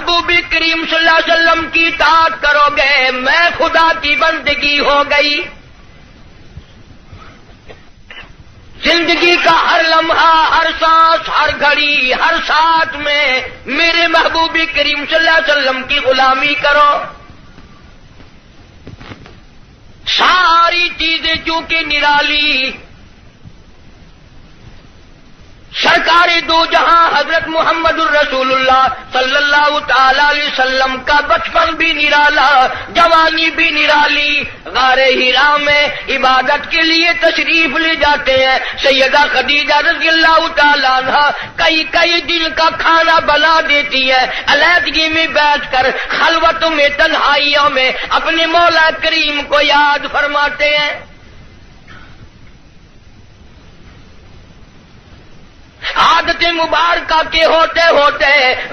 محبوب کریم صلی اللہ علیہ وسلم کی اطاعت کرو گے میں خدا کی بندگی ہو گئی. زندگی کا ہر لمحہ، ہر سانس، ہر گھڑی، ہر ساتھ میں میرے محبوب کریم صلی اللہ علیہ وسلم کی غلامی کرو. ساری چیزیں چونکہ نرالی، سرکار دو جہاں حضرت محمد الرسول اللہ صلی اللہ تعالی علیہ وسلم کا بچپن بھی نرالا، جوانی بھی نرالی. غار حرا میں عبادت کے لیے تشریف لے جاتے ہیں. سیدہ خدیجہ رضی اللہ تعالی عنہا کئی دن کا کھانا بنا دیتی ہے. علیحدگی میں بیٹھ کر خلوتوں میں، تنہائیوں میں اپنے مولا کریم کو یاد فرماتے ہیں. عادت مبارکہ کے ہوتے ہوتے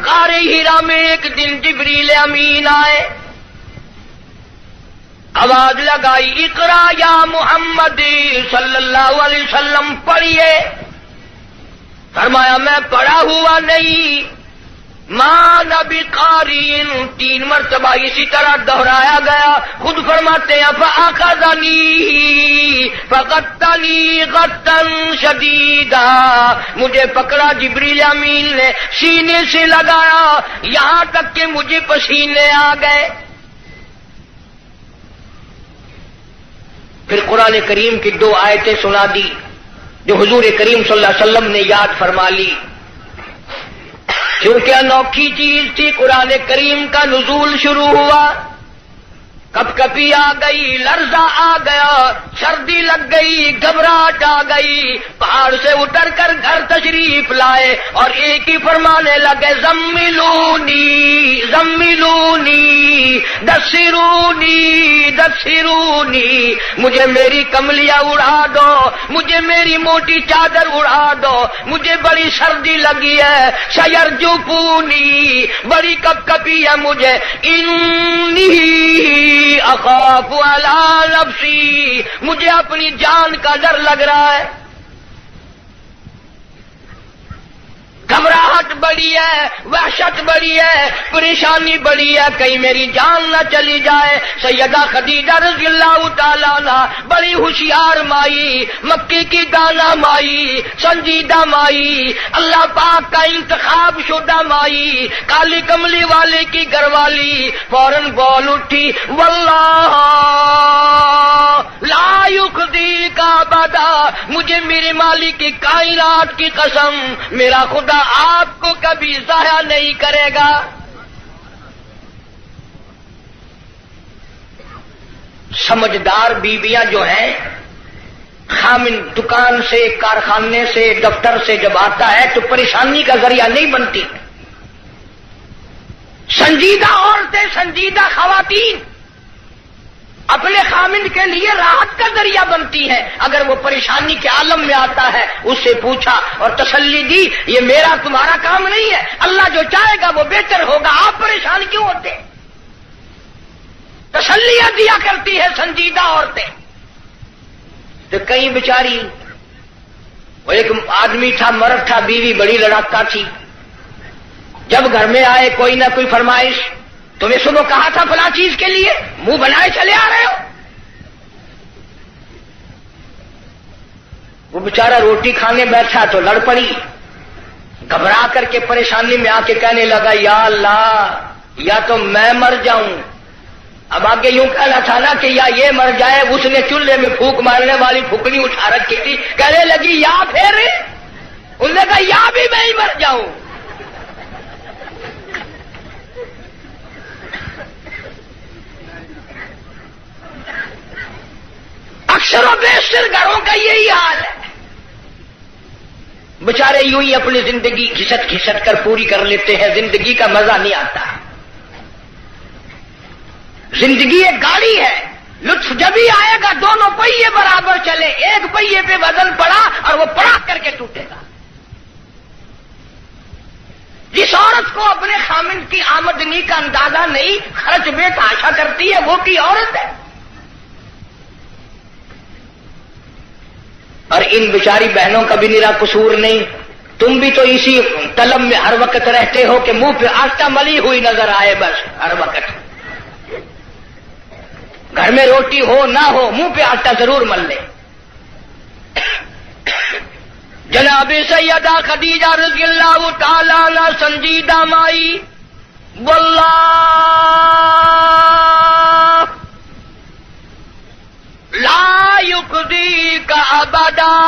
غار حرا میں ایک دن جبریل امین آئے. آواز لگائی، اقرا یا محمد صلی اللہ علیہ وسلم پڑھیے. فرمایا میں پڑھا ہوا نہیں. ماں نبی قارئ 3 مرتبہ اسی طرح دہرایا گیا. خود فرماتے ہیں فاخذنی فغطنی غطا شدیدا، مجھے پکڑا جبریل امین نے، سینے سے لگایا یہاں تک کہ مجھے پسینے آ گئے. پھر قرآن کریم کی 2 آیتیں سنا دی جو حضور کریم صلی اللہ علیہ وسلم نے یاد فرما لی. کیونکہ انوکھی چیز تھی، قرآن کریم کا نزول شروع ہوا. کپ کپی آ گئی، لرزہ آ گیا، سردی لگ گئی، گھبراہٹ آ گئی. پہاڑ سے اتر کر گھر تشریف لائے اور ایک ہی فرمانے لگے زملونی زملونی دثرونی دثرونی، مجھے میری کملیاں اڑا دو، مجھے میری موٹی چادر اڑا دو، مجھے بڑی سردی لگی ہے. سیرجفونی، بڑی کپ کپی ہے مجھے. انی اخاف علی نفسی، مجھے اپنی جان کا ڈر لگ رہا ہے. گھبراہٹ بڑی ہے، وحشت بڑی ہے، پریشانی بڑی ہے، کہیں میری جان نہ چلی جائے. سیدہ خدیجہ رضی اللہ تعالی عنہ بڑی ہوشیار مائی، مکی کی دانا مائی، سنجیدہ مائی، اللہ پاک کا انتخاب شدہ مائی، کالی کملی والے کی گھر والی، فوراً بول اٹھی واللہ لا یخزی کا ابدا، مجھے میرے مالک کی کائنات کی قسم، میرا خدا آپ کو کبھی ضائع نہیں کرے گا. سمجھدار بیویاں جو ہیں، خامن دکان سے، کارخانے سے، دفتر سے جب آتا ہے تو پریشانی کا ذریعہ نہیں بنتی. سنجیدہ عورتیں، سنجیدہ خواتین اپنے خامن کے لیے راحت کا ذریعہ بنتی ہے. اگر وہ پریشانی کے عالم میں آتا ہے اس سے پوچھا اور تسلی دی، یہ میرا تمہارا کام نہیں ہے، اللہ جو چاہے گا وہ بہتر ہوگا، آپ پریشان کیوں ہوتے؟ تسلیاں دیا کرتی ہے سنجیدہ عورتیں. تو کئی بیچاری، وہ ایک آدمی تھا، مرد تھا، بیوی بڑی لڑاکا تھی. جب گھر میں آئے کوئی نہ کوئی فرمائش، تمہیں صبح کہا تھا فلاں چیز کے لیے، منہ بنائے چلے آ رہے ہو. وہ بیچارہ روٹی کھانے بیٹھا تو لڑ پڑی. گھبرا کر کے پریشانی میں آ کے کہنے لگا یا اللہ، یا تو میں مر جاؤں. اب آگے یوں کہنا تھا نا کہ یا یہ مر جائے. اس نے چولہے میں پھونک مارنے والی پھوکنی اٹھا رکھی تھی، کہنے لگی یا پھر، انہوں نے کہا یا بھی میں ہی مر جاؤں. اکثر و بیشتر گھروں کا یہی حال ہے. بیچارے یوں ہی اپنی زندگی گھسٹ گھسٹ کر پوری کر لیتے ہیں. زندگی کا مزہ نہیں آتا. زندگی ایک گاڑی ہے، لطف جب ہی آئے گا دونوں پہیے برابر چلے. ایک پہیے پہ وزن پڑا اور وہ پڑا کر کے ٹوٹے گا. جس عورت کو اپنے خامن کی آمدنی کا اندازہ نہیں، خرچ میں تاشا کرتی ہے، وہ کی عورت ہے. اور ان بیچاری بہنوں کا بھی نرا قصور نہیں. تم بھی تو اسی طلب میں ہر وقت رہتے ہو کہ منہ پہ آٹا ملی ہوئی نظر آئے، بس ہر وقت گھر میں روٹی ہو نہ ہو منہ پہ آٹا ضرور مل لے۔ جناب سیدہ خدیجہ رضی اللہ تعالی عنہ سنجیدہ مائی، واللہ لا یخزیک ابدا،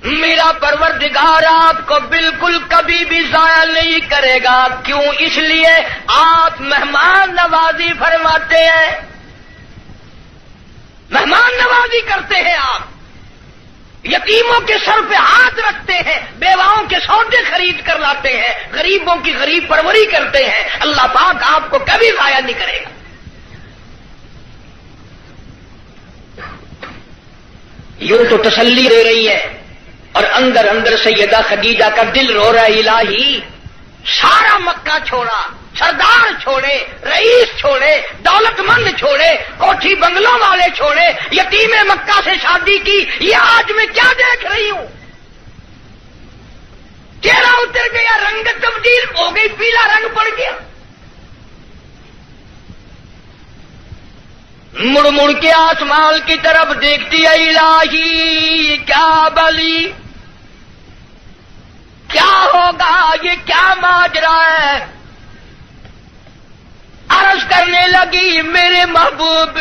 میرا پروردگار آپ کو بالکل کبھی بھی ضائع نہیں کرے گا۔ کیوں؟ اس لیے آپ مہمان نوازی فرماتے ہیں، مہمان نوازی کرتے ہیں، آپ یتیموں کے سر پہ ہاتھ رکھتے ہیں، بیواؤں کے سودے خرید کر لاتے ہیں، غریبوں کی غریب پروری کرتے ہیں۔ اللہ پاک آپ کو کبھی ضائع نہیں کرے گا۔ یوں تو تسلی دے رہی ہے، اور اندر اندر سیدہ خدیجہ کا دل رو رہا ہے، الہی سارا مکہ چھوڑا، سردار چھوڑے، رئیس چھوڑے، دولت مند چھوڑے، کوٹھی بنگلوں والے چھوڑے، یتیم مکہ سے شادی کی، یہ آج میں کیا دیکھ رہی ہوں؟ چہرہ اتر گیا، رنگ تبدیل ہو گئی، پیلا رنگ پڑ گیا۔ مڑ مڑ کے آسمان کی طرف دیکھتی ہے، الہی کیا بلی، کیا ہوگا، یہ کیا ماجرا ہے؟ عرض کرنے لگی، میرے محبوب،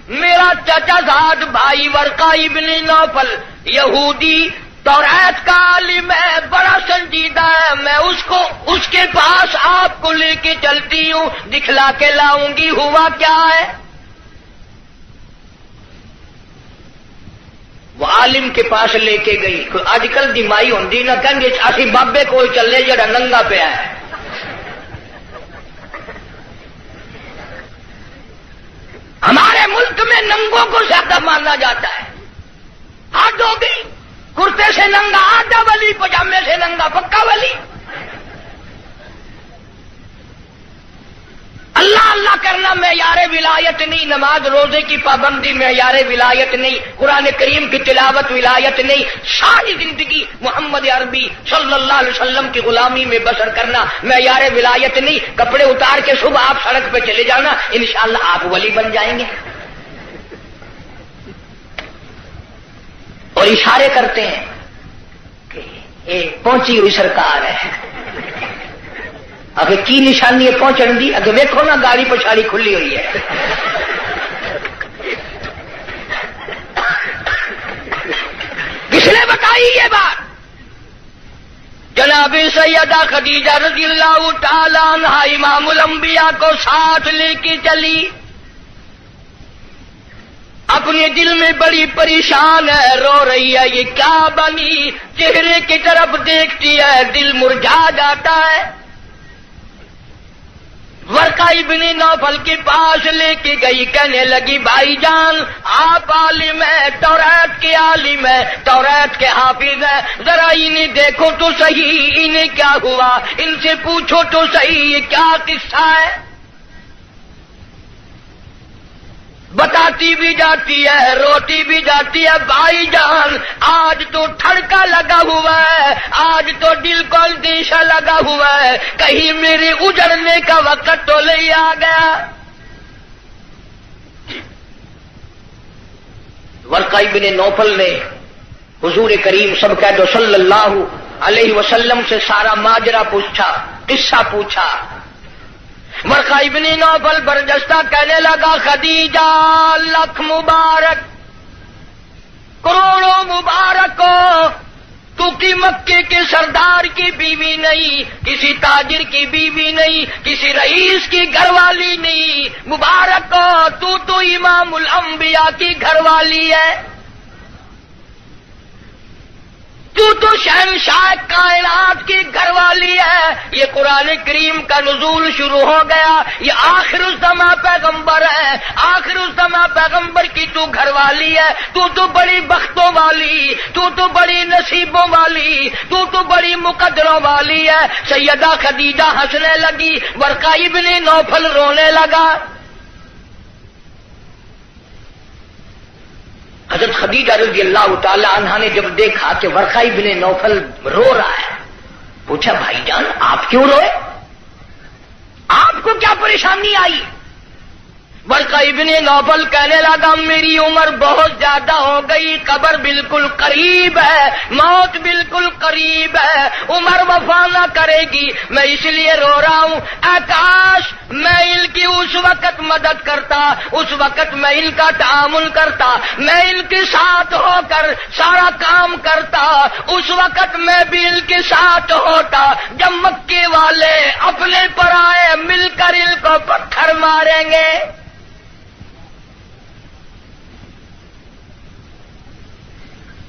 میرا چچا زاد بھائی ورقہ ابن نوفل یہودی توریت کا عالم ہے، بڑا سنجیدہ ہے، میں اس کے پاس آپ کو لے کے چلتی ہوں، دکھلا کے لاؤں گی، ہوا کیا ہے؟ وہ عالم کے پاس لے کے گئی۔ آج کل دی مائی ہوندی نہ کہیں اسی بابے کو چلے جڑا ننگا پیا ہے۔ ہمارے ملک میں ننگوں کو زیادہ مانا جاتا ہے، حد ہو گئی، کرتے سے ننگا آدھا ولی، پجامے سے ننگا پکا ولی۔ اللہ اللہ کرنا معیار ولایت نہیں، نماز روزے کی پابندی معیار ولایت نہیں، قرآن کریم کی تلاوت ولایت نہیں، ساری زندگی محمد عربی صلی اللہ علیہ وسلم کی غلامی میں بسر کرنا معیار ولایت نہیں۔ کپڑے اتار کے صبح آپ سڑک پہ چلے جانا، انشاءاللہ آپ ولی بن جائیں گے۔ اور اشارے کرتے ہیں کہ یہ پہنچی ہوئی سرکار ہے، اگر کی نشانی ہے پہنچن دی، اگر ویکھو نا گاڑی پچھاڑی کھلی ہوئی ہے۔ کس نے بتائی یہ بات؟ جناب سیدہ خدیجہ رضی اللہ تعالی عنہا امام الانبیاء کو ساتھ لے کے چلی، اپنے دل میں بڑی پریشان ہے، رو رہی ہے، یہ کیا بنی؟ چہرے کی طرف دیکھتی ہے، دل مرجھا جاتا ہے۔ ورقہ ابن نوفل کے پاس لے کے گئی، کہنے لگی، بھائی جان آپ عالم ہیں، توریت کے عالم ہیں، توریت کے حافظ ہیں، ذرا انہیں دیکھو تو صحیح، انہیں کیا ہوا، ان سے پوچھو تو صحیح، یہ کیا قصہ ہے؟ بتاتی بھی جاتی ہے، روتی بھی جاتی ہے، بھائی جان آج تو ٹھڑکا لگا ہوا ہے، آج تو دل کو اندیشہ لگا ہوا ہے، کہیں میرے اجڑنے کا وقت تو نہیں آ گیا۔ ورقہ ابن نوفل نے حضور کریم سب کہہ دو صلی اللہ علیہ وسلم سے سارا ماجرا پوچھا، قصہ پوچھا۔ ورقہ ابن نوفل برجستہ کہنے لگا، خدیجہ لکھ مبارک، کروڑوں مبارک ہو، تو کی مکے کے سردار کی بیوی نہیں، کسی تاجر کی بیوی نہیں، کسی رئیس کی گھر والی نہیں، مبارک ہو، تو امام الانبیاء کی گھر والی ہے، تو شہنشاہ کائنات کی گھر والی ہے۔ یہ قرآن کریم کا نزول شروع ہو گیا، یہ آخر الزماں پیغمبر ہے، آخر الزماں پیغمبر کی تو گھر والی ہے، تو بڑی بختوں والی، تو بڑی نصیبوں والی، تو بڑی مقدروں والی ہے۔ سیدہ خدیجہ ہنسنے لگی، ورقہ ابن نوفل رونے لگا۔ حضرت خدیجہ رضی اللہ تعالی عنہا نے جب دیکھا کہ ورقہ ابن نوفل رو رہا ہے، پوچھا بھائی جان آپ کیوں روئے، آپ کو کیا پریشانی آئی؟ ورقہ ابن نوفل کہنے لگا میری عمر بہت زیادہ ہو گئی، قبر بالکل قریب ہے، موت بالکل قریب ہے، عمر وفا نہ کرے گی، میں اس لیے رو رہا ہوں۔ اے کاش میں ان کی اس وقت مدد کرتا، اس وقت میں ان کا تعامل کرتا، میں ان کے ساتھ ہو کر سارا کام کرتا، اس وقت میں بھی ان کے ساتھ ہوتا جب مکے والے اپنے پر آئے مل کر ان کو پتھر ماریں گے۔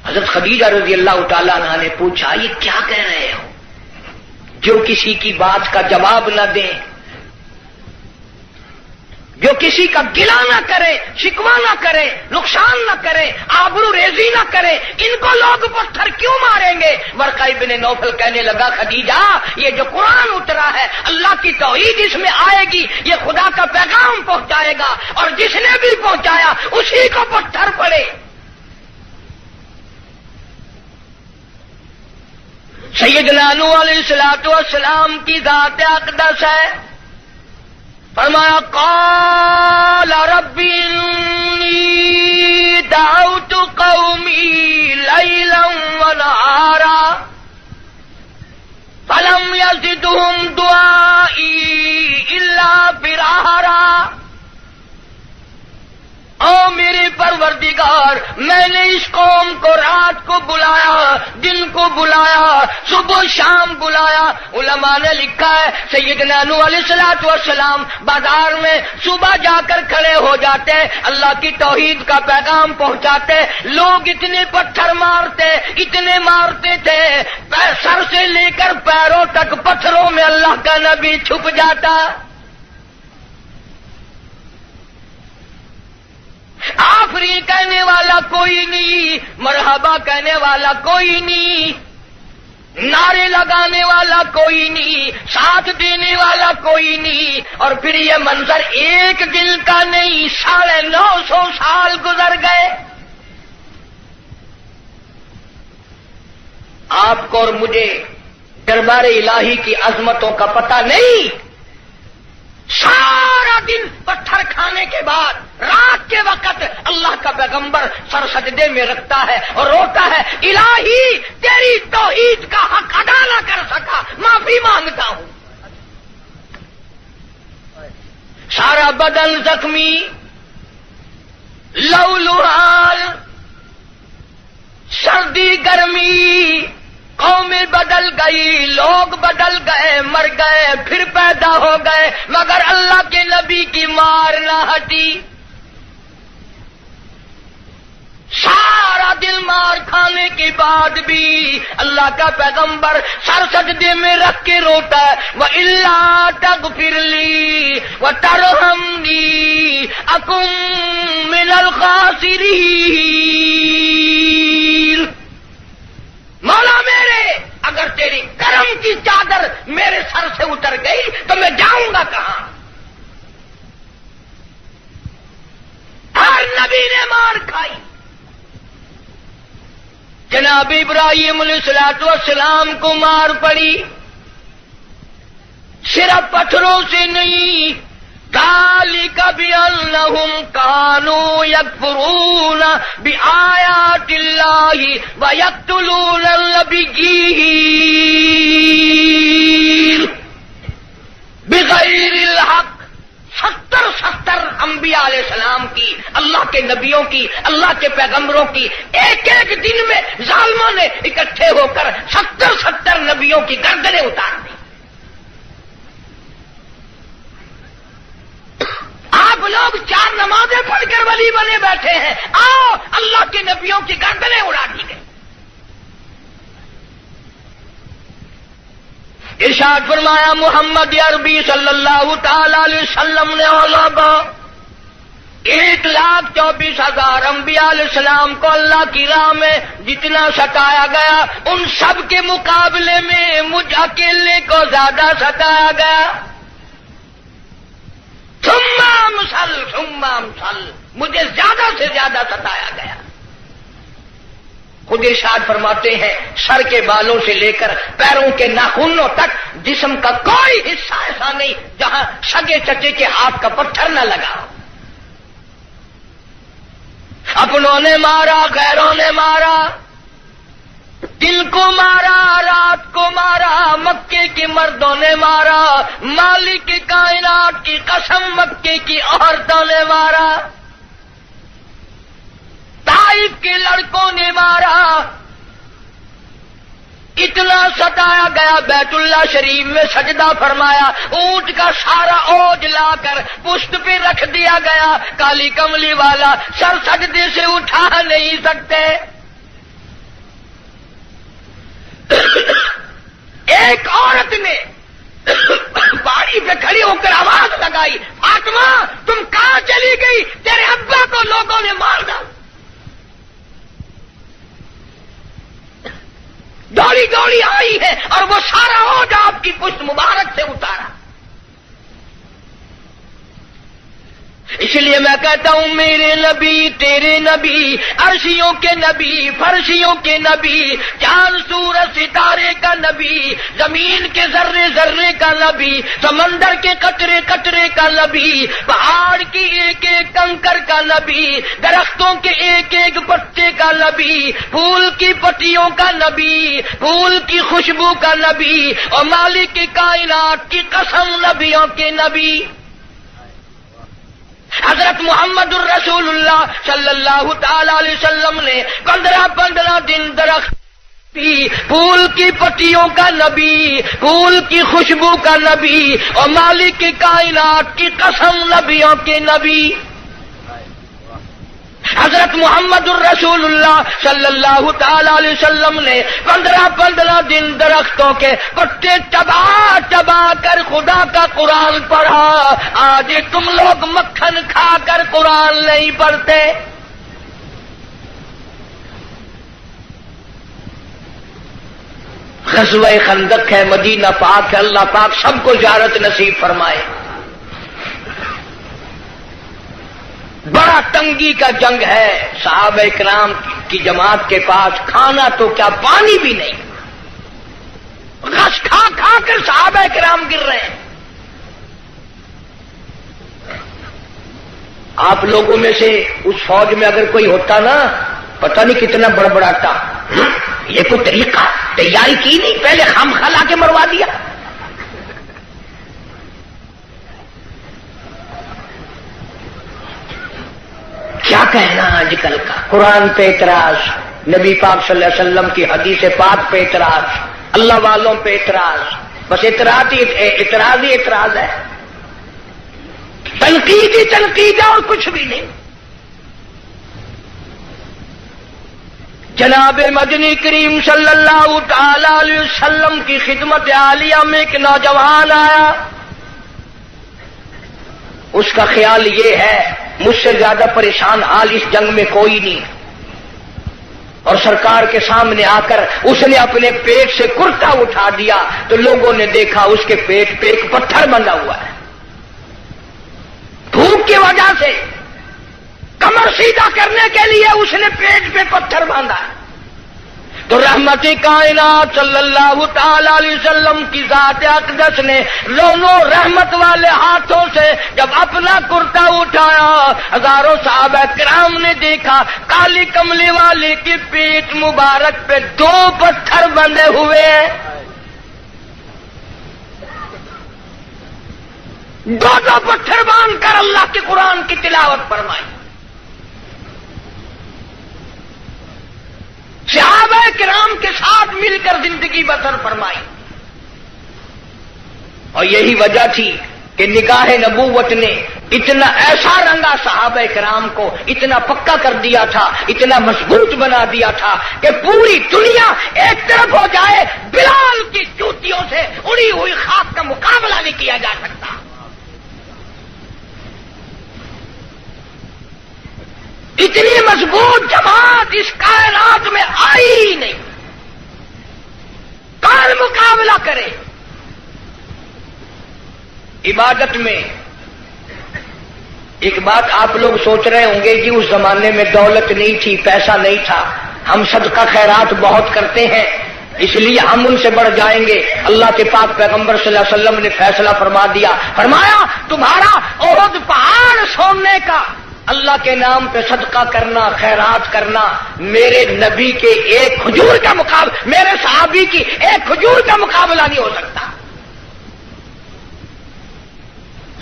حضرت خدیجہ رضی اللہ تعالی عنہ نے پوچھا یہ کیا کہہ رہے ہو، جو کسی کی بات کا جواب نہ دیں، جو کسی کا گلہ نہ کرے، شکوہ نہ کرے، نقصان نہ کرے، آبرو ریزی نہ کرے، ان کو لوگ پتھر کیوں ماریں گے؟ ورقہ ابن نوفل کہنے لگا خدیجہ یہ جو قرآن اترا ہے اللہ کی توحید اس میں آئے گی، یہ خدا کا پیغام پہنچائے گا، اور جس نے بھی پہنچایا اسی کو پتھر پڑے۔ سیدنا نوح علیہ الصلوۃ والسلام کی ذات اقدس ہے، فرمایا قال رب انی دعوت قومی لیلا ونہارا فلم یزدہم دعائی الا فرارا۔ او میرے پروردگار میں نے اس قوم کو رات کو بلایا، دن کو بلایا، صبح شام بلایا۔ علماء نے لکھا ہے سیدنا نوح علیہ الصلوۃ والسلام بازار میں صبح جا کر کھڑے ہو جاتے، اللہ کی توحید کا پیغام پہنچاتے، لوگ اتنے پتھر مارتے، اتنے مارتے تھے، سر سے لے کر پیروں تک پتھروں میں اللہ کا نبی چھپ جاتا۔ آفرین کہنے والا کوئی نہیں، مرحبا کہنے والا کوئی نہیں، نعرے لگانے والا کوئی نہیں، ساتھ دینے والا کوئی نہیں، اور پھر یہ منظر ایک دن کا نہیں، 950 سال گزر گئے۔ آپ کو اور مجھے دربار الہی کی عظمتوں کا پتہ نہیں۔ سارا دن پتھر کھانے کے بعد رات کے وقت اللہ کا پیغمبر سر سجدے میں رکھتا ہے اور روتا ہے الہی تیری توحید کا حق ادا نہ کر سکا، معافی مانگتا ہوں۔ سارا بدن زخمی، لہولہال، سردی گرمی، قومیں بدل گئی، لوگ بدل گئے، مر گئے، پھر پیدا ہو گئے، مگر اللہ کے نبی کی مار نہ ہٹی۔ سارا دل مار کھانے کے بعد بھی اللہ کا پیغمبر سر سجدے میں رکھ کے روتا ہے وَإِلَّا تَغْفِرْ لِي وَتَرْحَمْنِي أَكُن مِّنَ الْخَاسِرِينَ۔ مولا میرے اگر تیری کرم کی چادر میرے سر سے اتر گئی تو میں جاؤں گا کہاں؟ ہر نبی نے مار کھائی۔ جناب ابراہیم علیہ الصلوۃ والسلام کو مار پڑی، صرف پتھروں سے نہیں، ذالک بأنہم کانوا یکفرون بآیات اللہ ویقتلون النبیین بغیر الحق۔ 70 انبیاء علیہ السلام کی، اللہ کے نبیوں کی، اللہ کے پیغمبروں کی ایک ایک دن میں ظالموں نے اکٹھے ہو کر 70 نبیوں کی گردنیں اتار دی۔ آپ لوگ 4 نمازیں پڑھ کر ولی بنے بیٹھے ہیں، آؤ اللہ کے نبیوں کی گردنیں اڑا دی گئی۔ ارشاد فرمایا محمد عربی صلی اللہ تعالی علیہ وسلم نے 1,24,000 انبیاء علیہ السلام کو اللہ کی راہ میں جتنا ستایا گیا ان سب کے مقابلے میں مجھ اکیلے کو زیادہ ستایا گیا۔ ثم امثل مجھے زیادہ سے زیادہ ستایا گیا۔ خود ارشاد فرماتے ہیں سر کے بالوں سے لے کر پیروں کے ناخنوں تک جسم کا کوئی حصہ ایسا نہیں جہاں سگے چچے کے ہاتھ کا پتھر نہ لگا ہو۔ اپنوں نے مارا، غیروں نے مارا، دن کو مارا، رات کو مارا، مکے کے مردوں نے مارا، مالک کائنات کی قسم مکے کی عورتوں نے مارا، طائف کے لڑکوں نے مارا، اتنا ستایا گیا بیت اللہ شریف میں سجدہ فرمایا، اونٹ کا سارا اوج لا کر پشت پہ رکھ دیا گیا، کالی کملی والا سر سجدے سے اٹھا نہیں سکتے۔ ایک عورت نے پہاڑی پہ کھڑی ہو کر آواز لگائی، فاطمہ تم کہاں چلی گئی؟ تیرے ابا کو لوگوں نے مار ڈالا۔ دوڑی دوڑی آئی ہے اور وہ سارا اوج آپ کی پشت مبارک سے اتارا۔ اس لیے میں کہتا ہوں میرے نبی تیرے نبی، عرشیوں کے نبی، فرشیوں کے نبی، چاند سورج ستارے کا نبی، زمین کے ذرے ذرے کا نبی، سمندر کے قطرے قطرے کا نبی، پہاڑ کی ایک ایک کنکر کا نبی، درختوں کے ایک ایک پتے کا نبی، پھول کی پتیوں کا نبی، پھول کی خوشبو کا نبی، اور مالک کی کائنات کی قسم نبیوں کے نبی حضرت محمد الرسول اللہ صلی اللہ تعالی علیہ وسلم نے 15 دن درخت پھول کی پتیوں کا نبی، پھول کی خوشبو کا نبی، اور مالک کی کائنات کی قسم نبیوں کے نبی حضرت محمد الرسول اللہ صلی اللہ تعالی علیہ وسلم نے 15 دن درختوں کے پتے چبا کر خدا کا قرآن پڑھا۔ آج تم لوگ مکھن کھا کر قرآن نہیں پڑھتے۔ غزوہ خندق ہے، مدینہ پاک ہے، اللہ پاک سب کو زیارت نصیب فرمائے۔ بڑا تنگی کا جنگ ہے، صحابہ کرام کی جماعت کے پاس کھانا تو کیا پانی بھی نہیں، غش کھا کھا کر صحابہ کرام گر رہے ہیں۔ آپ لوگوں میں سے اس فوج میں اگر کوئی ہوتا نا، پتہ نہیں کتنا بڑبڑاتا، یہ کوئی طریقہ تیاری کی نہیں، پہلے خام خلا کے مروا دیا۔ کیا کہنا آج کل کا، قرآن پہ اعتراض، نبی پاک صلی اللہ علیہ وسلم کی حدیث پاک پہ اعتراض، اللہ والوں پہ اعتراض، بس اعتراض ہی اعتراض ہے، تنقید ہی تنقید ہے اور کچھ بھی نہیں۔ جناب مدنی کریم صلی اللہ تعالی علیہ وسلم کی خدمت عالیہ میں ایک نوجوان آیا، اس کا خیال یہ ہے مجھ سے زیادہ پریشان حال اس جنگ میں کوئی نہیں، اور سرکار کے سامنے آ کر اس نے اپنے پیٹ سے کرتا اٹھا دیا تو لوگوں نے دیکھا اس کے پیٹ پہ ایک پتھر بندھا ہوا ہے، بھوک کی وجہ سے کمر سیدھا کرنے کے لیے اس نے پیٹ پہ پتھر باندھا ہے۔ تو رحمت کائنات صلی اللہ تعالی علیہ وسلم کی ذات اقدس نے دونوں رحمت والے ہاتھوں سے جب اپنا کرتا اٹھایا، ہزاروں صحابہ کرام نے دیکھا کالی کملی والے کی پیٹ مبارک پہ 2 پتھر بندھے ہوئے ہیں، 2 پتھر باندھ کر اللہ کے قرآن کی تلاوت فرمائی۔ صحابہ کرام کے ساتھ مل کر زندگی بسر فرمائی، اور یہی وجہ تھی کہ نگاہ نبوت نے اتنا ایسا رنگا صحابہ کرام کو، اتنا پکا کر دیا تھا، اتنا مضبوط بنا دیا تھا کہ پوری دنیا ایک طرف ہو جائے، بلال کی جوتیوں سے اڑی ہوئی خاک کا مقابلہ نہیں کیا جا سکتا۔ اتنی مضبوط جماعت اس کائنات میں آئی ہی نہیں، کون مقابلہ کرے؟ عبادت میں ایک بات آپ لوگ سوچ رہے ہوں گے جی اس زمانے میں دولت نہیں تھی، پیسہ نہیں تھا، ہم صدقہ خیرات بہت کرتے ہیں، اس لیے ہم ان سے بڑھ جائیں گے۔ اللہ کے پاک پیغمبر صلی اللہ علیہ وسلم نے فیصلہ فرما دیا، فرمایا تمہارا احد پہاڑ سونے کا اللہ کے نام پہ صدقہ کرنا، خیرات کرنا، میرے نبی کے ایک کھجور کا مقابلہ، میرے صحابی کی ایک کھجور کا مقابلہ نہیں ہو سکتا۔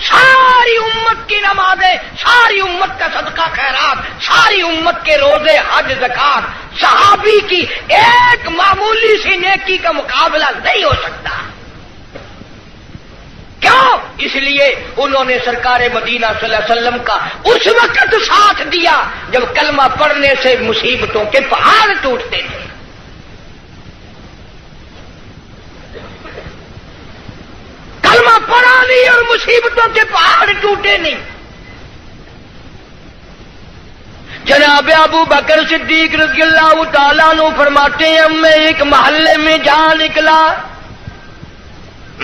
ساری امت کی نمازیں، ساری امت کا صدقہ خیرات، ساری امت کے روزے، حج، زکات، صحابی کی ایک معمولی سی نیکی کا مقابلہ نہیں ہو سکتا۔ کیوں؟ اس لیے انہوں نے سرکار مدینہ صلی اللہ علیہ وسلم کا اس وقت ساتھ دیا جب کلمہ پڑھنے سے مصیبتوں کے پہاڑ ٹوٹتے تھے۔ کلمہ پڑھا نہیں اور مصیبتوں کے پہاڑ ٹوٹے نہیں۔ جناب ابو بکر صدیق رضی اللہ تعالیٰ عنہ فرماتے ہیں میں ایک محلے میں جا نکلا،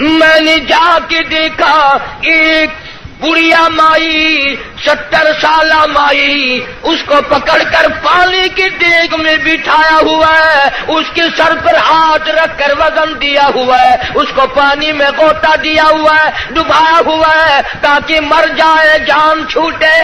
میں نے جا کے دیکھا ایک بڑھیا مائی، 70 سالہ مائی، اس کو پکڑ کر پانی کے دیگ میں بٹھایا ہوا ہے، اس کے سر پر ہاتھ رکھ کر وزن دیا ہوا ہے، اس کو پانی میں غوطہ دیا ہوا ہے، ڈبایا ہوا ہے تاکہ مر جائے، جان چھوٹے۔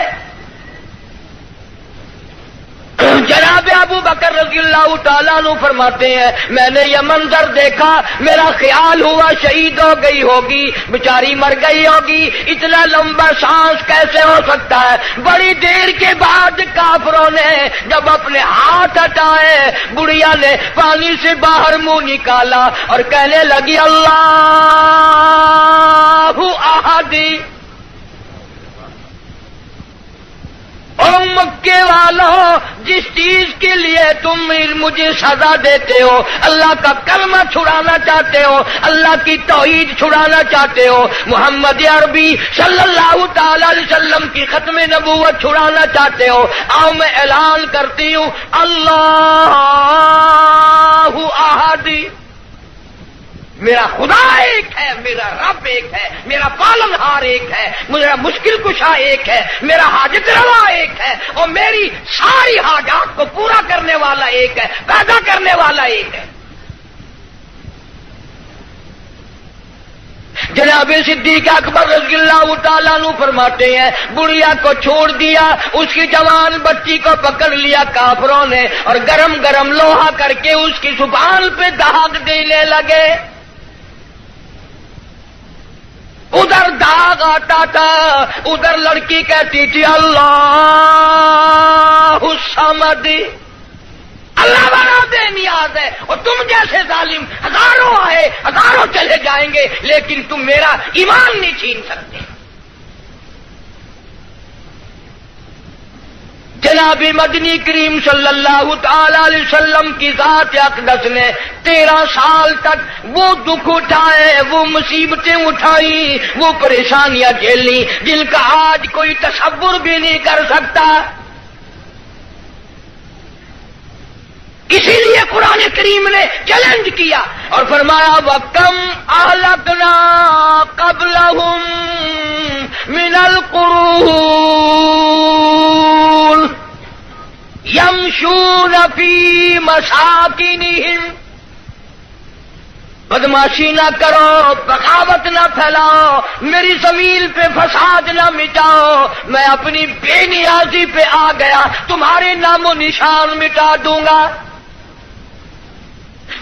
جناب ابو بکر رضی اللہ تعالیٰ عنہ فرماتے ہیں میں نے یہ منظر دیکھا، میرا خیال ہوا شہید ہو گئی ہوگی، بیچاری مر گئی ہوگی، اتنا لمبا سانس کیسے ہو سکتا ہے؟ بڑی دیر کے بعد کافروں نے جب اپنے ہاتھ ہٹائے، بڑھیا نے پانی سے باہر منہ نکالا اور کہنے لگی اللہ احد۔ او مکے والوں، جس چیز کے لیے تم مجھے سزا دیتے ہو، اللہ کا کلمہ چھڑانا چاہتے ہو، اللہ کی توحید چھڑانا چاہتے ہو، محمد عربی صلی اللہ تعالی علیہ وسلم کی ختم نبوت چھڑانا چاہتے ہو، آؤ میں اعلان کرتی ہوں اللہ احد۔ میرا خدا ایک ہے، میرا رب ایک ہے، میرا پالنہار ایک ہے، میرا مشکل کشا ایک ہے، میرا حاجت روا ایک ہے، اور میری ساری حاجات کو پورا کرنے والا ایک ہے، پیدا کرنے والا ایک ہے۔ جناب صدیق اکبر رضی اللہ تعالیٰ عنہ فرماتے ہیں بڑھیا کو چھوڑ دیا، اس کی جوان بچی کو پکڑ لیا کافروں نے اور گرم گرم لوہا کر کے اس کی زبان پہ داغ دینے لگے۔ ادھر داغ آتا تھا، ادھر لڑکی کہتی تھی اللہ الصمد، اللہ بنا بے نیاز ہے، اور تم جیسے ظالم ہزاروں آئے ہزاروں چلے جائیں گے لیکن تم میرا ایمان نہیں چھین سکتے۔ جناب مدنی کریم صلی اللہ تعالی علیہ وسلم کی ذات اقدس نے 13 سال تک وہ دکھ اٹھائے، وہ مصیبتیں اٹھائیں، وہ پریشانیاں جھیلی جن کا آج کوئی تصور بھی نہیں کر سکتا۔ اسی لیے قرآن کریم نے چیلنج کیا اور فرمایا وَكَمْ أَهْلَكْنَا قَبْلَهُمْ مِنَ الْقُرُونِ يَمْشُونَ فِي مَسَاكِنِهِمْ۔ بدماشی نہ کرو، بغاوت نہ پھیلاؤ، میری زمین پہ فساد نہ مٹاؤ، میں اپنی بے نیازی پہ آ گیا، تمہارے نام و نشان مٹا دوں گا۔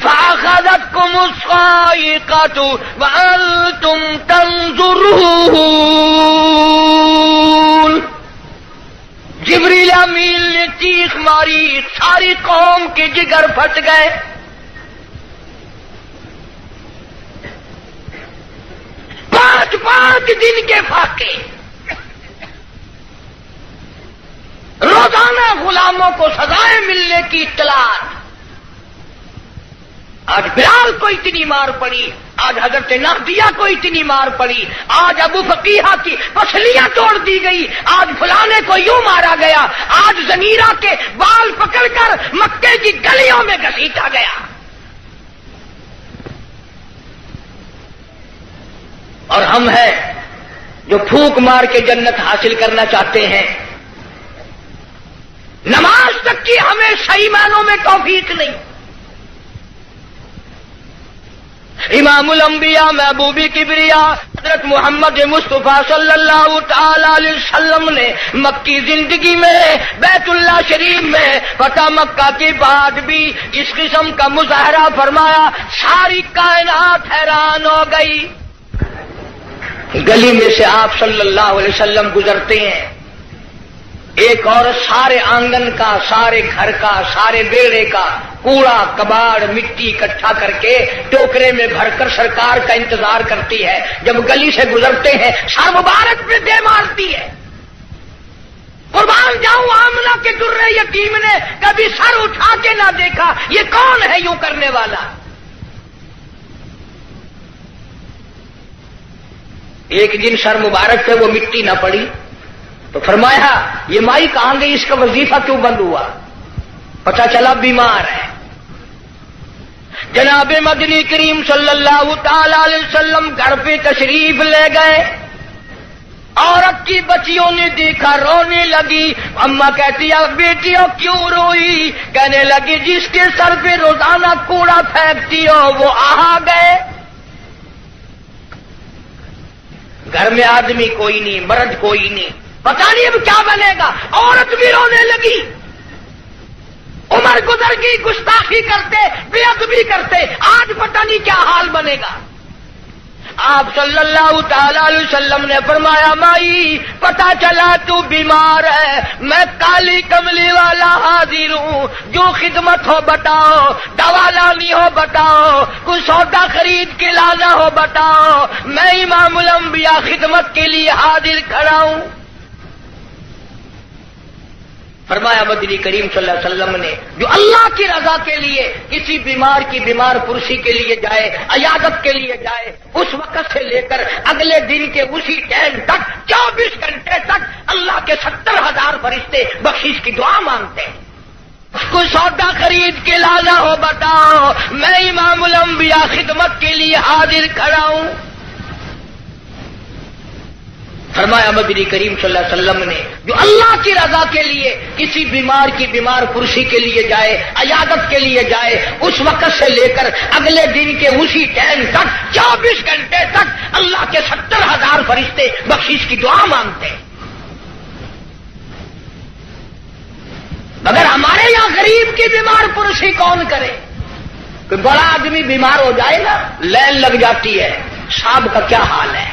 فَأَخَذَتْكُمُ الصَّاعِقَةُ وَأَنْتُمْ تَنظُرُونَ۔ جبریل امین نے چیخ ماری، ساری قوم کے جگر پھٹ گئے۔ پانچ دن کے فاقے، روزانہ غلاموں کو سزائیں ملنے کی اطلاع۔ آج بلال کو اتنی مار پڑی، آج حضرت نہدیہ کو اتنی مار پڑی، آج ابو فقیہ کی پسلیاں توڑ دی گئی، آج فلانے کو یوں مارا گیا، آج زنیرہ کے بال پکڑ کر مکے کی گلیوں میں گھسیٹا گیا۔ اور ہم ہیں جو پھونک مار کے جنت حاصل کرنا چاہتے ہیں، نماز تک کی ہمیں صحیح معنوں میں توفیق نہیں. امام الانبیاء محبوب کبریا حضرت محمد مصطفیٰ صلی اللہ تعالی علیہ وسلم نے مکی زندگی میں بیت اللہ شریف میں فتح مکہ کے بعد بھی اس قسم کا مظاہرہ فرمایا. ساری کائنات حیران ہو گئی. گلی میں سے آپ صلی اللہ علیہ وسلم گزرتے ہیں، ایک عورت سارے آنگن کا، سارے گھر کا، سارے بیڑے کا کوڑا کباڑ مٹی اکٹھا کر کے ٹوکرے میں بھر کر سرکار کا انتظار کرتی ہے. جب گلی سے گزرتے ہیں سر مبارک پہ دے مارتی ہے. قربان جاؤں آمنہ کے درے یتیم نے کبھی سر اٹھا کے نہ دیکھا. یہ کون ہے یوں کرنے والا؟ ایک دن سر مبارک پہ وہ مٹی نہ پڑی تو فرمایا یہ مائی کہاں گئی، اس کا وظیفہ کیوں بند ہوا؟ پتہ چلا بیمار ہے. جناب مدنی کریم صلی اللہ تعالی علیہ وسلم گھر پہ تشریف لے گئے. عورت کی بچیوں نے دیکھا، رونے لگی. اماں کہتی ہے بیٹیوں کیوں روئی؟ کہنے لگی جس کے سر پہ روزانہ کوڑا پھینکتی ہو وہ آ گئے. گھر میں آدمی کوئی نہیں، مرد کوئی نہیں، پتہ نہیں اب کیا بنے گا. عورت بھی رونے لگی. عمر گزر گئی، گستاخی کرتے، بے ادبی کرتے، آج پتہ نہیں کیا حال بنے گا. آپ صلی اللہ تعالی علیہ وسلم نے فرمایا مائی پتہ چلا تو بیمار ہے، میں کالی کملی والا حاضر ہوں، جو خدمت ہو بتاؤ، دوا لانی ہو بتاؤ، کوئی سودا خرید کے لانا ہو بتاؤ، میں امام الانبیاء خدمت کے لیے حاضر کھڑا ہوں. فرمایا مدنی کریم صلی اللہ علیہ وسلم نے جو اللہ کی رضا کے لیے کسی بیمار کی بیمار پرسی کے لیے جائے، عیادت کے لیے جائے، اس وقت سے لے کر اگلے دن کے اسی ٹائم تک 24 گھنٹے تک اللہ کے 70,000 فرشتے بخشش کی دعا مانگتے ہیں. کوئی سودا خرید کے لانا ہو بتاؤ، میں امام الانبیاء خدمت کے لیے حاضر کھڑا ہوں. فرمایا مدنی کریم صلی اللہ علیہ وسلم نے جو اللہ کی رضا کے لیے کسی بیمار کی بیمار پرسی کے لیے جائے، عیادت کے لیے جائے، اس وقت سے لے کر اگلے دن کے اسی ٹائم تک 24 گھنٹے تک اللہ کے 70,000 فرشتے بخشش کی دعا مانگتے ہیں. مگر ہمارے یہاں غریب کی بیمار پرسی کون کرے؟ کوئی بڑا آدمی بیمار ہو جائے نا لائن لگ جاتی ہے. صاحب کا کیا حال ہے،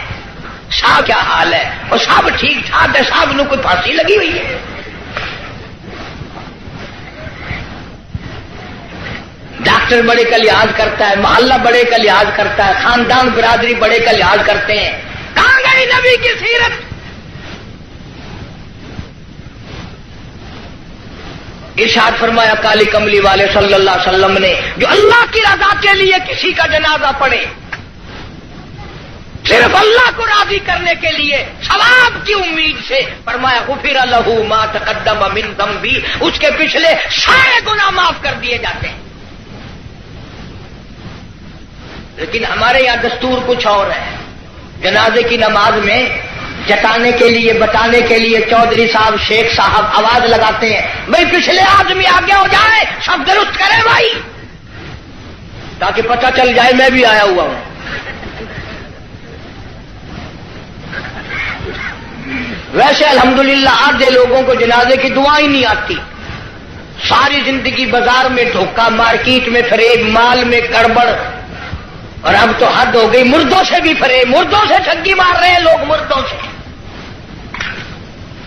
صاحب کیا حال ہے، اور صاحب ٹھیک ٹھاک ہے، صاحب نے کوئی پھانسی لگی ہوئی ہے. ڈاکٹر بڑے کا لحاظ کرتا ہے، محلہ بڑے کا لحاظ کرتا ہے، خاندان برادری بڑے کا لحاظ کرتے ہیں. کہاں گئی نبی کی سیرت؟ ارشاد فرمایا کالی کملی والے صلی اللہ علیہ وسلم نے جو اللہ کی رضا کے لیے کسی کا جنازہ پڑھے، صرف اللہ کو راضی کرنے کے لیے، ثواب کی امید سے، فرمایا غفر لہ ما تقدم من ذنبی، اس کے پچھلے سارے گناہ معاف کر دیے جاتے ہیں. لیکن ہمارے یہاں دستور کچھ اور ہے. جنازے کی نماز میں جتانے کے لیے، بتانے کے لیے چودھری صاحب، شیخ صاحب آواز لگاتے ہیں بھائی پچھلے آدمی آگے ہو جائے، سب درست کرے بھائی، تاکہ پتہ چل جائے میں بھی آیا ہوا ہوں. ویسے الحمدللہ آدھے لوگوں کو جنازے کی دعا ہی نہیں آتی. ساری زندگی بازار میں دھوکہ، مارکیٹ میں فریب، مال میں گڑبڑ، اور اب تو حد ہو گئی، مردوں سے بھی فریب، مردوں سے ٹھگی مار رہے ہیں لوگ، مردوں سے،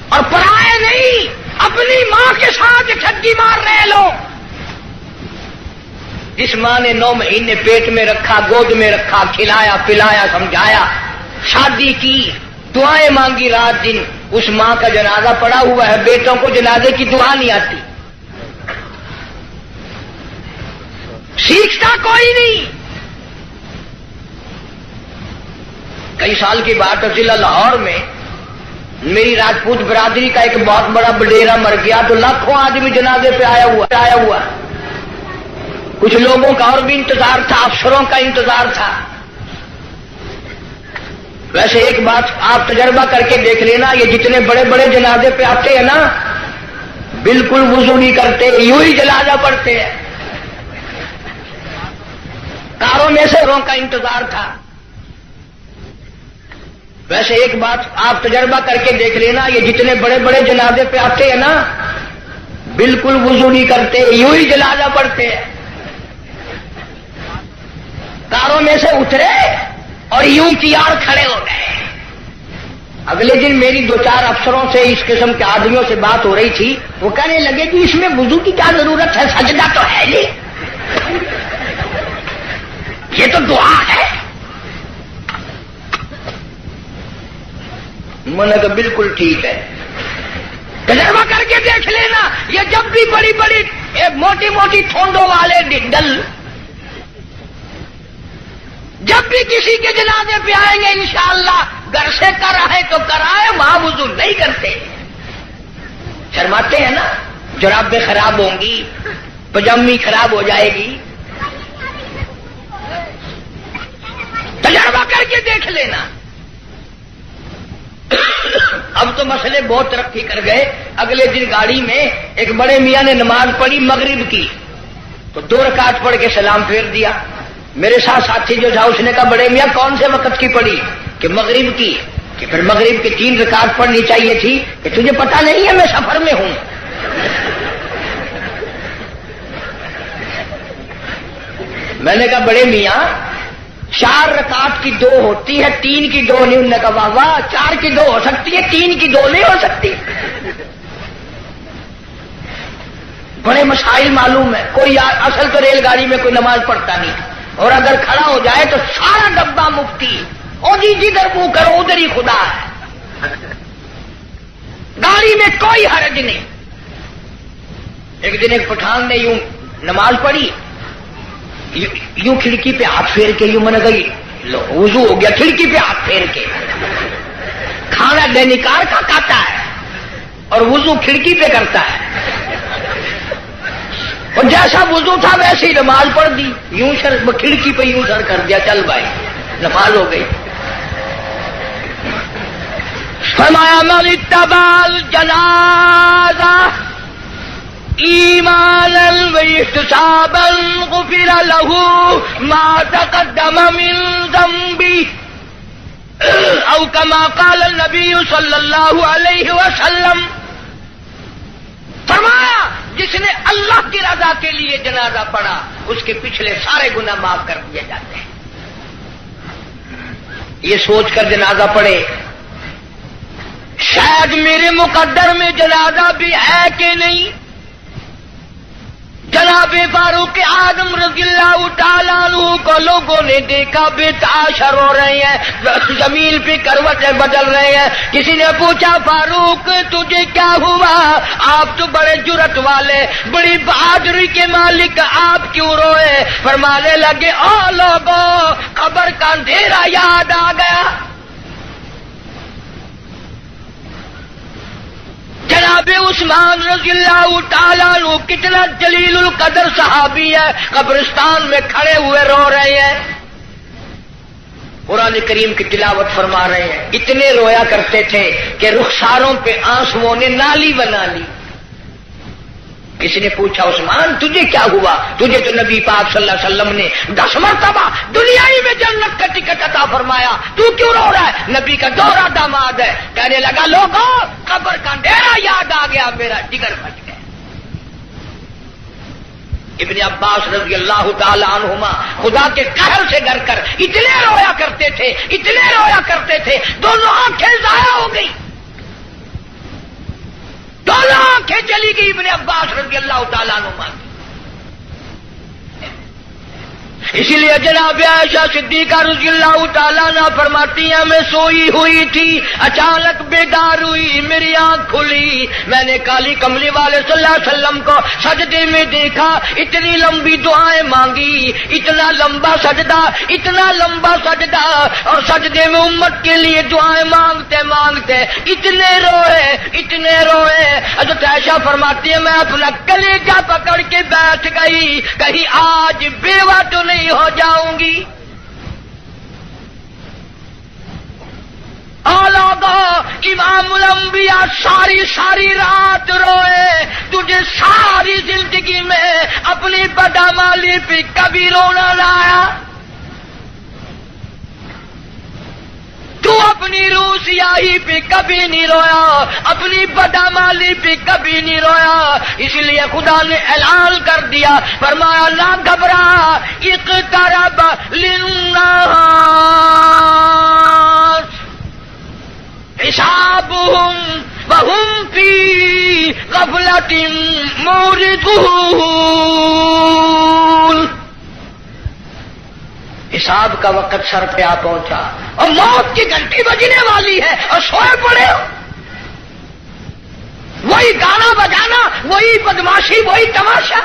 اور پرائے نہیں اپنی ماں کے ساتھ ٹھگی مار رہے ہیں لوگ. جس ماں نے 9 مہینے پیٹ میں رکھا، گود میں رکھا، کھلایا پلایا سمجھایا، شادی کی، دعائیں مانگی رات دن، اس ماں کا جنازہ پڑا ہوا ہے، بیٹوں کو جنازے کی دعا نہیں آتی. سیکھتا کوئی نہیں. کئی سال کی بات ہے، ضلع لاہور میں میری راجپوت برادری کا ایک بہت بڑا بڈیرا مر گیا تو لاکھوں آدمی جنازے پہ آیا ہوا. کچھ لوگوں کا اور بھی انتظار تھا، افسروں کا انتظار تھا. ویسے ایک بات آپ تجربہ کر کے دیکھ لینا، یہ جتنے بڑے بڑے جنازے پہ آتے ہیں نا، بالکل وضو نہیں کرتے، یوں ہی جنازہ پڑھتے ہیں. کاروں میں سے روں کا انتظار تھا. ویسے ایک بات آپ تجربہ کر کے دیکھ لینا، یہ جتنے بڑے بڑے جنازے پہ آتے ہیں نا، بالکل وضو نہیں کرتے، یوں ہی جنازہ پڑھتے ہیں. کاروں میں سے اترے اور یوں تیار کھڑے ہو گئے. اگلے دن میری 2-4 افسروں سے اس قسم کے آدمیوں سے بات ہو رہی تھی. وہ کہنے لگے کہ اس میں وضو کی کیا ضرورت ہے، سجدہ تو ہے نہیں، یہ تو دعا ہے. میں نے کہا بالکل ٹھیک ہے، تجربہ کر کے دیکھ لینا. یہ جب بھی بڑی بڑی موٹی موٹی ٹھونڈوں والے ڈل جب بھی کسی کے جنازے پہ آئیں گے انشاءاللہ گھر سے کر آئے تو کرائے، وہاں وضو نہیں کرتے. شرماتے ہیں نا، جرابیں خراب ہوں گی، پجامی خراب ہو جائے گی. تجربہ کر کے دیکھ لینا. اب تو مسئلے بہت ترقی کر گئے. اگلے دن گاڑی میں ایک بڑے میاں نے نماز پڑھی مغرب کی، تو 2 رکعت پڑھ کے سلام پھیر دیا. میرے ساتھ ساتھی جو تھا اس نے کہا بڑے میاں کون سے وقت کی پڑھی؟ کہ مغرب کی. کہ پھر مغرب کی 3 رکعت پڑھنی چاہیے تھی. کہ تجھے پتا نہیں ہے میں سفر میں ہوں. میں نے کہا بڑے میاں 4 رکعت کی 2 ہوتی ہے، 3 کی 2 نہیں. انہوں نے کہا واہ واہ، 4 کی 2 ہو سکتی ہے، 3 کی 2 نہیں ہو سکتی. بڑے مسائل معلوم ہے. کوئی اصل تو ریل گاڑی میں کوئی نماز پڑھتا نہیں، اور اگر کھڑا ہو جائے تو سارا ڈبہ مفتی، اور جی جدھر منہ کرو ادھر ہی خدا ہے. گاڑی میں کوئی حرج نہیں. ایک دن ایک پٹھان نے یوں نماز پڑھی، یوں کھڑکی پہ ہاتھ پھیر کے، یوں میں نے کہی وضو ہو گیا، کھڑکی پہ ہاتھ پھیر کے. کھانا دینکار کا کھاتا ہے اور وضو کھڑکی پہ کرتا ہے. اور جیسا وضو تھا ویسے ہی نماز پڑھ دی. یوں سر کھڑکی پہ یوں سر کر دیا، چل بھائی نماز ہو گئی. فرمایا من اتبع الجنازہ ایمانا واحتسابا غفر له ما تقدم من ذنبه او كما قال النبی صلی اللہ علیہ وسلم. فرمایا جس نے اللہ کی رضا کے لیے جنازہ پڑھا اس کے پچھلے سارے گناہ معاف کر دیے جاتے ہیں. یہ سوچ کر جنازہ پڑھے شاید میرے مقدر میں جنازہ بھی ہے کہ نہیں. جناب فاروق اعظم رضی اللہ تعالیٰ عنہ کو لوگوں نے دیکھا بے تاشر ہو رہے ہیں، زمین پہ کروٹیں بدل رہے ہیں. کسی نے پوچھا فاروق تجھے کیا ہوا؟ آپ تو بڑے جرت والے، بڑی بہادری کے مالک، آپ کیوں روئے؟ فرمانے لگے او لوگوں، قبر کا اندھیرا یاد آ گیا. جناب عثمان رضی اللہ تعالیٰ عنہ کتنا جلیل القدر صحابی ہے، قبرستان میں کھڑے ہوئے رو رہے ہیں، قرآن کریم کی تلاوت فرما رہے ہیں. اتنے رویا کرتے تھے کہ رخساروں پہ آنسوؤں نے نالی بنا لی. کسی نے پوچھا عثمان تجھے کیا ہوا؟ تجھے تو نبی پاک صلی اللہ علیہ وسلم نے 10 مرتبہ دنیائی میں جنت کا ٹکٹ عطا فرمایا، تو کیوں رو رہا ہے؟ نبی کا دوہرا داماد ہے. کہنے لگا لوگوں قبر کا اندھیرا یاد آ گیا، میرا جگر پھٹ گیا. ابن عباس رضی اللہ تعالی عنہما خدا کے قہر سے ڈر کر اتنے رویا کرتے تھے، اتنے رویا کرتے تھے، دونوں آنکھیں ضائع ہو گئی، دونوں آنکھیں چلی گئی ابن عباس رضی اللہ تعالیٰ عنہ. اسی لیے جناب عائشہ صدیقہ رضی اللہ تعالیٰ عنہ فرماتی ہیں میں سوئی ہوئی تھی، اچانک بیدار ہوئی، میری آنکھ کھلی، میں نے کالی کملی والے صلی اللہ علیہ وسلم کو سجدے میں دیکھا، اتنی لمبی دعائیں مانگی، اتنا لمبا سجدہ، اتنا لمبا سجدہ، اور سجدے میں امت کے لیے دعائیں مانگتے مانگتے اتنے روئے، اتنے روئے. حضرت عائشہ فرماتی ہے میں اپنا کلیجہ پکڑ کے بیٹھ گئی، کہیں آج بیوہ تو نہیں ہو جاؤں گی. لوگوں امام امام الانبیاء ساری ساری رات روئے، تجھے ساری زندگی میں اپنی بدعمالی پہ کبھی رونا نہ آیا؟ تو اپنی روح سیاہی پہ کبھی نہیں رویا، اپنی بدعمالی پہ کبھی نہیں رویا، اس لیے خدا نے اعلان کر دیا، فرمایا نہ گھبرا، اقترب للناس حسابهم وهم في غفلة معرضون۔ حساب کا وقت سر پہ آ پہنچا اور موت کی گھنٹی بجنے والی ہے اور سوئے پڑے ہو، وہی گانا بجانا، وہی بدماشی، وہی تماشا۔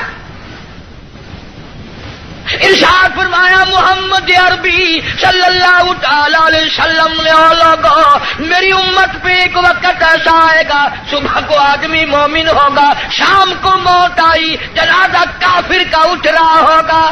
ارشاد فرمایا محمد عربی صلی اللہ تعالی علیہ وسلم نے لوگوں، میری امت پہ ایک وقت ایسا آئے گا، صبح کو آدمی مومن ہوگا، شام کو موت آئی، جنازہ کافر کا اٹھ رہا ہوگا۔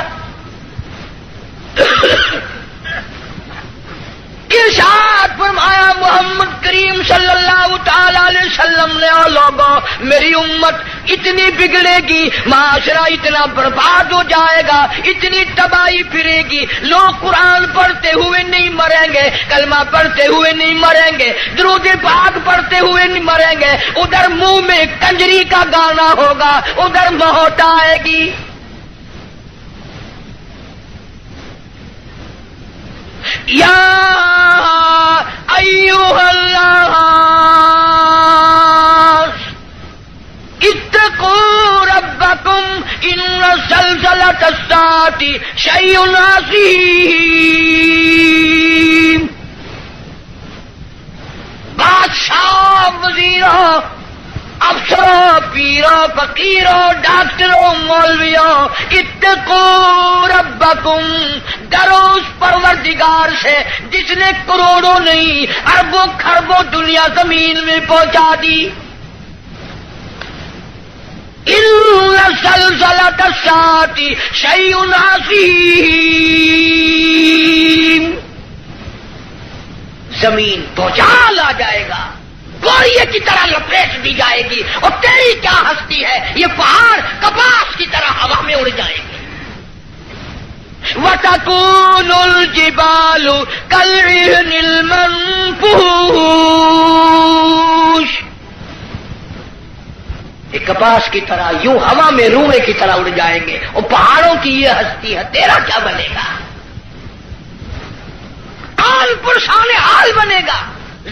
ارشاد فرمایا محمد کریم صلی اللہ تعالی علیہ وسلم نے لوگوں، میری امت اتنی بگڑے گی، معاشرہ اتنا برباد ہو جائے گا، اتنی تباہی پھرے گی، لوگ قرآن پڑھتے ہوئے نہیں مریں گے، کلمہ پڑھتے ہوئے نہیں مریں گے، درود پاک پڑھتے ہوئے نہیں مریں گے، ادھر منہ میں کنجری کا گانا ہوگا، ادھر موت آئے گی۔ یا ایھا الناس اتقوا ربکم ان زلزلۃ الساعۃ شیء عظیم۔ بادشاہ، وزیروں، افسروں، پیروں، فقیروں، ڈاکٹروں، مولویوں، اتقوا ربکم، ڈرو اس پروردگار سے جس نے کروڑوں نہیں اربوں خربوں دنیا زمین میں پہنچا دی۔ ان زلزلۃ الساعۃ شیء عظیم، زمین بھوچال آ جائے گا، گوریے کی طرح لپیٹ دی جائے گی، اور تیری کیا ہستی ہے، یہ پہاڑ کپاس کی طرح ہوا میں اڑ جائیں گے۔ وَتَكُونُ الْجِبَالُ كَالْعِهْنِ الْمَنفُوشِ، یہ کپاس کی طرح یوں ہوا میں روئے کی طرح اڑ جائیں گے، اور پہاڑوں کی یہ ہستی ہے، تیرا کیا بنے گا؟ حال پرسان حال بنے گا۔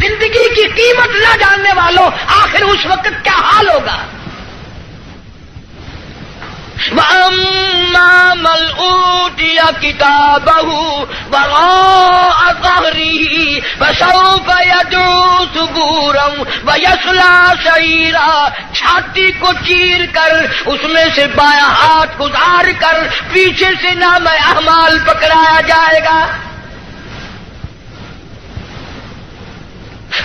زندگی کی قیمت نہ جاننے والوں، آخر اس وقت کیا حال ہوگا؟ وَأَمَّا مَنْ أُوتِيَ كِتَابَهُ وَرَاءَ ظَهْرِهِ فَسَوْفَ يَدْعُو ثُبُورًا وَيَصْلَىٰ سَعِيرًا، چھاتی کو چیر کر اس میں سے بایاں ہاتھ گزار کر پیچھے سے نام اعمال پکڑایا جائے گا۔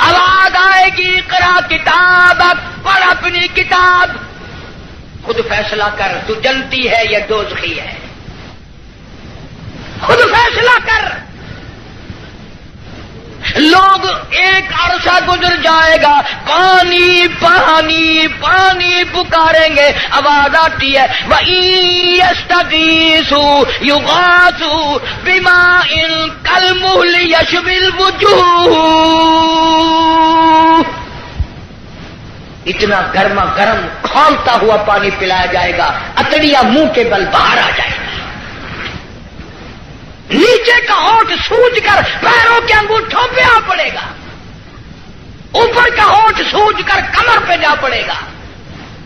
آواز آئے گی اقرا کتابک، پڑھ اپنی کتاب، خود فیصلہ کر، تو جنتی ہے یا دوزخی ہے، خود فیصلہ کر۔ لوگ ایک عرصہ گزر جائے گا، پانی پانی پانی پکاریں گے، آواز آتی ہے وَإِن يَسْتَغِيثُوا يُغَاثُوا بِمَاءٍ كَالْمُهْلِ يَشْوِي الْوُجُوهَ، اتنا گرما گرم کھولتا ہوا پانی پلایا جائے گا، اتڑیاں منہ کے بل باہر آ جائے گا، نیچے کا ہونٹ سوج کر پیروں کے انگوٹھوں پہ آ پڑے گا، اوپر کا ہونٹ سوج کر کمر پہ جا پڑے گا۔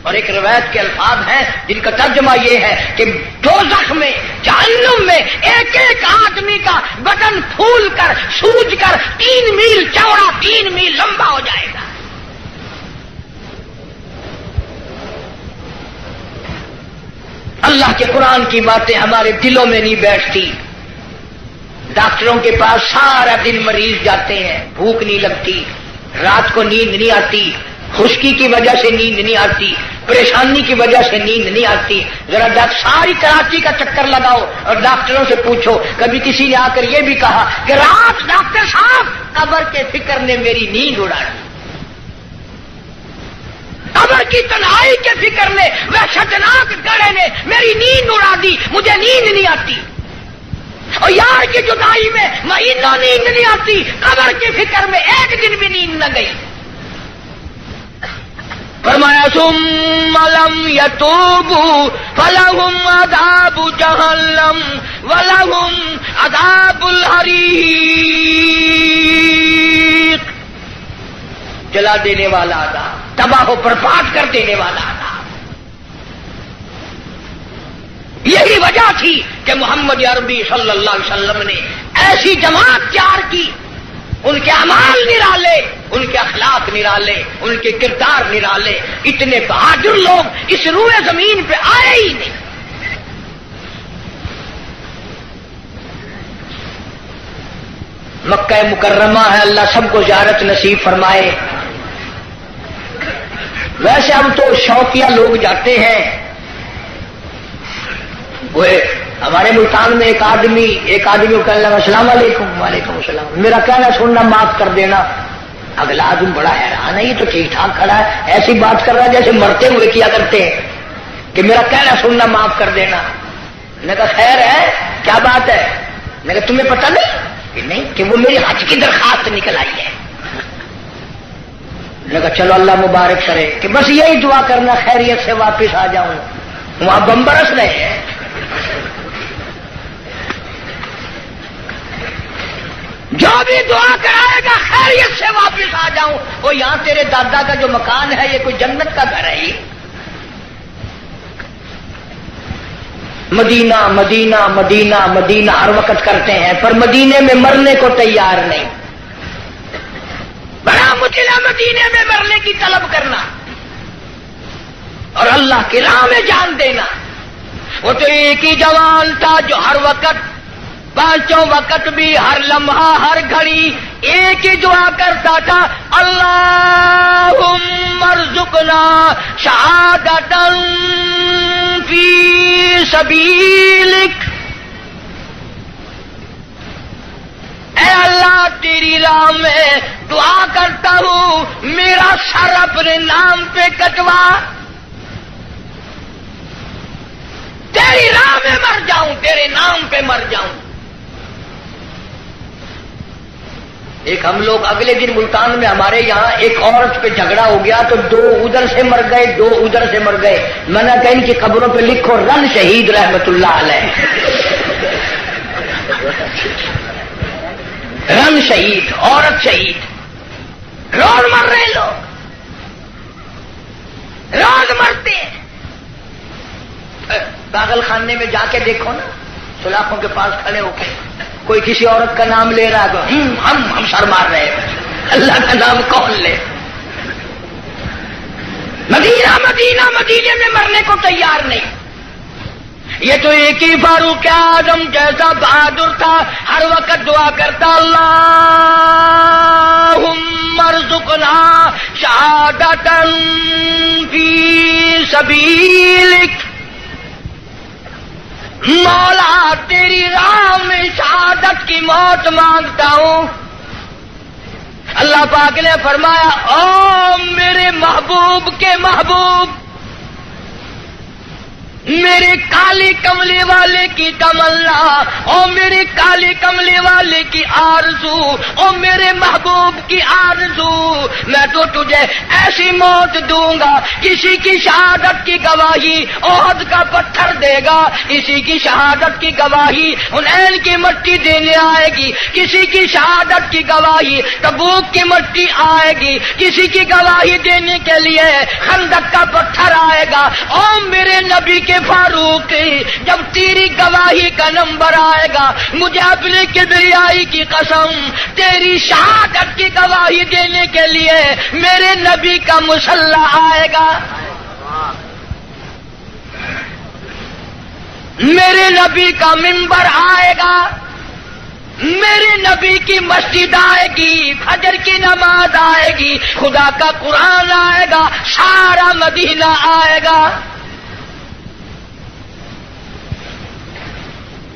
اور ایک روایت کے الفاظ ہیں جن کا ترجمہ یہ ہے کہ دوزخ میں، جہنم میں ایک ایک آدمی کا بدن پھول کر سوج کر 3 میل چوڑا 3 میل لمبا ہو جائے گا۔ اللہ کے قرآن کی باتیں ہمارے دلوں میں نہیں بیٹھتی۔ ڈاکٹروں کے پاس سارا دن مریض جاتے ہیں، بھوک نہیں لگتی، رات کو نیند نہیں آتی، خشکی کی وجہ سے نیند نہیں آتی، پریشانی کی وجہ سے نیند نہیں آتی۔ ذرا ساری کراچی کا چکر لگاؤ اور ڈاکٹروں سے پوچھو، کبھی کسی نے آ کر یہ بھی کہا کہ رات ڈاکٹر صاحب قبر کے فکر نے میری نیند اڑا دی۔ قبر کی تنہائی کے فکر میں وحشتناک گڑھے نے میری نیند اڑا دی، مجھے نیند نہیں آتی، اور یار کی جدائی میں مہینوں نیند نہیں آتی، قبر کی فکر میں ایک دن بھی نیند نہ گئی۔ فرمایا ثم لم يتوبوا فلهم عذاب جہنم ولهم عذاب الحریق، جلا دینے والا عذاب، تباہ و برباد کر دینے والا عذاب۔ یہی وجہ تھی کہ محمد عربی صلی اللہ علیہ وسلم نے ایسی جماعت تیار کی، ان کے اعمال نرالے، ان کے اخلاق نرالے، ان کے کردار نرالے، اتنے بہادر لوگ اس روئے زمین پہ آئے ہی نہیں۔ مکہ مکرمہ ہے، اللہ سب کو زیارت نصیب فرمائے۔ ویسے ہم تو شوقیہ لوگ جاتے ہیں۔ وہ ہمارے ملتان میں ایک آدمی کو کہنے لگا السلام علیکم، وعلیکم السلام، میرا کہنا سننا معاف کر دینا۔ اگلا آدمی بڑا حیران ہے، یہ تو ٹھیک ٹھاک کھڑا ہے، ایسی بات کر رہا ہے جیسے مرتے ہوئے کیا کرتے ہیں کہ میرا کہنا سننا معاف کر دینا۔ میں نے کہا خیر ہے، کیا بات ہے؟ میں نے کہا تمہیں پتہ نہیں کہ وہ میری حج کی درخواست نکل آئی ہے۔ میں نے کہا چلو اللہ مبارک کرے، کہ بس یہی دعا کرنا خیریت سے واپس آ جاؤں۔ وہاں بم برس رہے ہیں۔ جو بھی دعا کرائے گا خیریت سے واپس آ جاؤں۔ وہ یہاں تیرے دادا کا جو مکان ہے یہ کوئی جنت کا گھر ہے؟ مدینہ مدینہ مدینہ مدینہ ہر وقت کرتے ہیں، پر مدینے میں مرنے کو تیار نہیں۔ بڑا مشکل ہے مدینے میں مرنے کی طلب کرنا اور اللہ کی راہ میں جان دینا۔ وہ تو ایک ہی جوان تھا جو ہر وقت، پانچوں وقت بھی، ہر لمحہ ہر گھڑی ایک ہی دعا کرتا تھا، اللہم ارزقنا شہادۃ فی سبیلک۔ اے اللہ تیری راہ میں دعا کرتا ہوں، میرا سر اپنے نام پہ کٹوا، تیری راہ میں مر جاؤں، تیرے نام پہ مر جاؤں۔ ایک ہم لوگ اگلے دن ملتان میں ہمارے یہاں ایک عورت پہ جھگڑا ہو گیا تو 2 ادھر سے مر گئے، 2 ادھر سے مر گئے۔ میں نے کہا ان کی قبروں پہ لکھو رن شہید رحمت اللہ علیہ، رن شہید، عورت شہید۔ روز مر رہے لوگ، روز مرتے ہیں۔ پاگل خانے میں جا کے دیکھو نا، سلاخوں کے پاس کھڑے ہو کے کوئی کسی عورت کا نام لے رہا ہے تو ہم سر مار رہے ہیں، اللہ کا نام کون لے؟ مدینہ مدینہ مدینے میں مرنے کو تیار نہیں۔ یہ تو ایک ہی فاروق اعظم جیسا بہادر تھا، ہر وقت دعا کرتا، اللہم ارزقنا شہادۃ فی سبیلک۔ مولا تیری راہ میں شہادت کی موت مانگتا ہوں۔ اللہ پاک نے فرمایا، او میرے محبوب کے محبوب، میرے کالی کملی والے کی تمنا، او میرے کالی کملی والے کی آرزو، او میرے محبوب کی آرزو، میں تو تجھے ایسی موت دوں گا، کسی کی شہادت کی گواہی احد کا پتھر دے گا، کسی کی شہادت کی گواہی حنین کی مٹی دینے آئے گی، کسی کی شہادت کی گواہی تبوک کی مٹی آئے گی، کسی کی گواہی دینے کے لیے خندق کا پتھر آئے گا۔ او میرے نبی کے فاروق، جب تیری گواہی کا نمبر آئے گا، مجھے اپنے کبریائی کی قسم، تیری شہادت کی گواہی دینے کے لیے میرے نبی کا مصلی آئے گا، میرے نبی کا منبر آئے گا، میرے نبی کی مسجد آئے گی، فجر کی نماز آئے گی، خدا کا قرآن آئے گا، سارا مدینہ آئے گا۔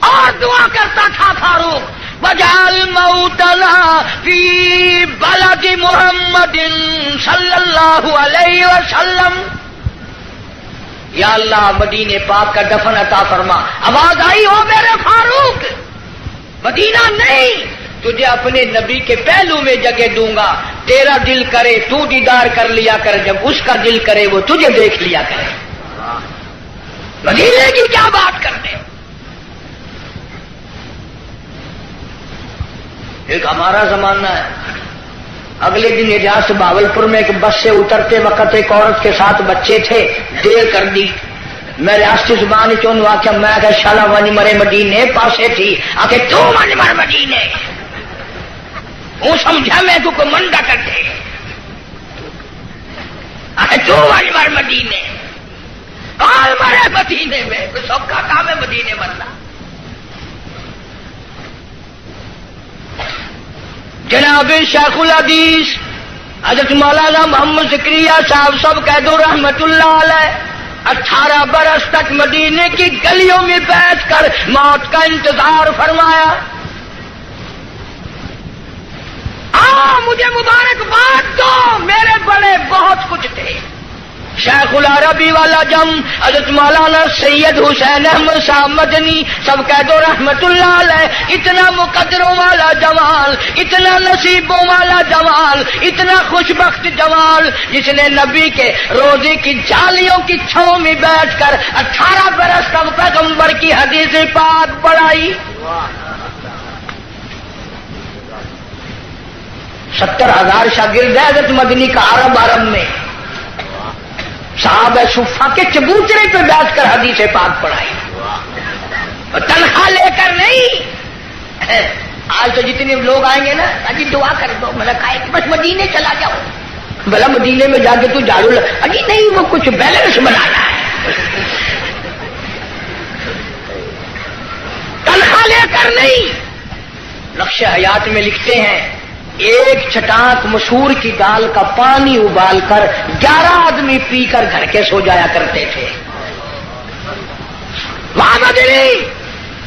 اور دعا کرتا تھا فاروق، وجعل موتنا فی بلد ذات محمد صلی اللہ علیہ وسلم، یا اللہ مدینے پاک کا دفن عطا فرما۔ آواز آئی ہو میرے فاروق، مدینہ نہیں، تجھے اپنے نبی کے پہلو میں جگہ دوں گا، تیرا دل کرے تو دیدار کر لیا کر، جب اس کا دل کرے وہ تجھے دیکھ لیا کرے۔ مدینے کی کیا بات کرتے؟ ایک ہمارا زمانہ ہے، اگلے دن اجاز بھاولپور میں ایک بس سے اترتے وقت ایک عورت کے ساتھ بچے تھے، دیر کر دی، میں ریاستی زبان چون واقعہ میں کہ شالا ونج مرے مدینے پاسے تھی، آکے تو ونج مر مدینے، وہ سمجھا میں تو کو منڈا کرتے، آکے تو ونج مر مدینے، کال مرے مدینے میں، کوئی سب کا کام ہے مدینے مرنا۔ جناب شیخ الحدیث حضرت مولانا محمد زکریا صاحب سب کہہ دو رحمت اللہ علیہ، 18 برس تک مدینے کی گلیوں میں بیٹھ کر موت کا انتظار فرمایا۔ مجھے مبارکباد دو، میرے بڑے بہت کچھ تھے، شیخ العربی والا جم، حضرت مولانا سید حسین احمد صاحب مدنی سب کہہ دو رحمت اللہ علیہ، اتنا مقدروں والا جمال، اتنا نصیبوں والا جمال، اتنا خوش بخت جمال، جس نے نبی کے روزے کی جالیوں کی چھاؤں میں بیٹھ کر 18 برس تک پیغمبر کی حدیث پاک پڑھائی۔ 70,000 شاگرد ہے حضرت مدنی کا عرب میں، صحابہ صفہ کے چبوترے پہ بیٹھ کر حدیث پاک پڑھائی، اور تنخواہ لے کر نہیں۔ آج تو جتنے لوگ آئیں گے نا، اجی دعا کر دو، میں نے کہا کہ بس مدینے چلا جاؤ، بھلا مدینے میں جا کے تو جھاڑو اجی نہیں، وہ کچھ بیلنس بنانا ہے، تنخواہ لے کر نہیں۔ نقش حیات میں لکھتے ہیں ایک چٹاک مسور کی دال کا پانی ابال کر 11 آدمی پی کر گھر کے سو جایا کرتے تھے۔ وہاں مدنی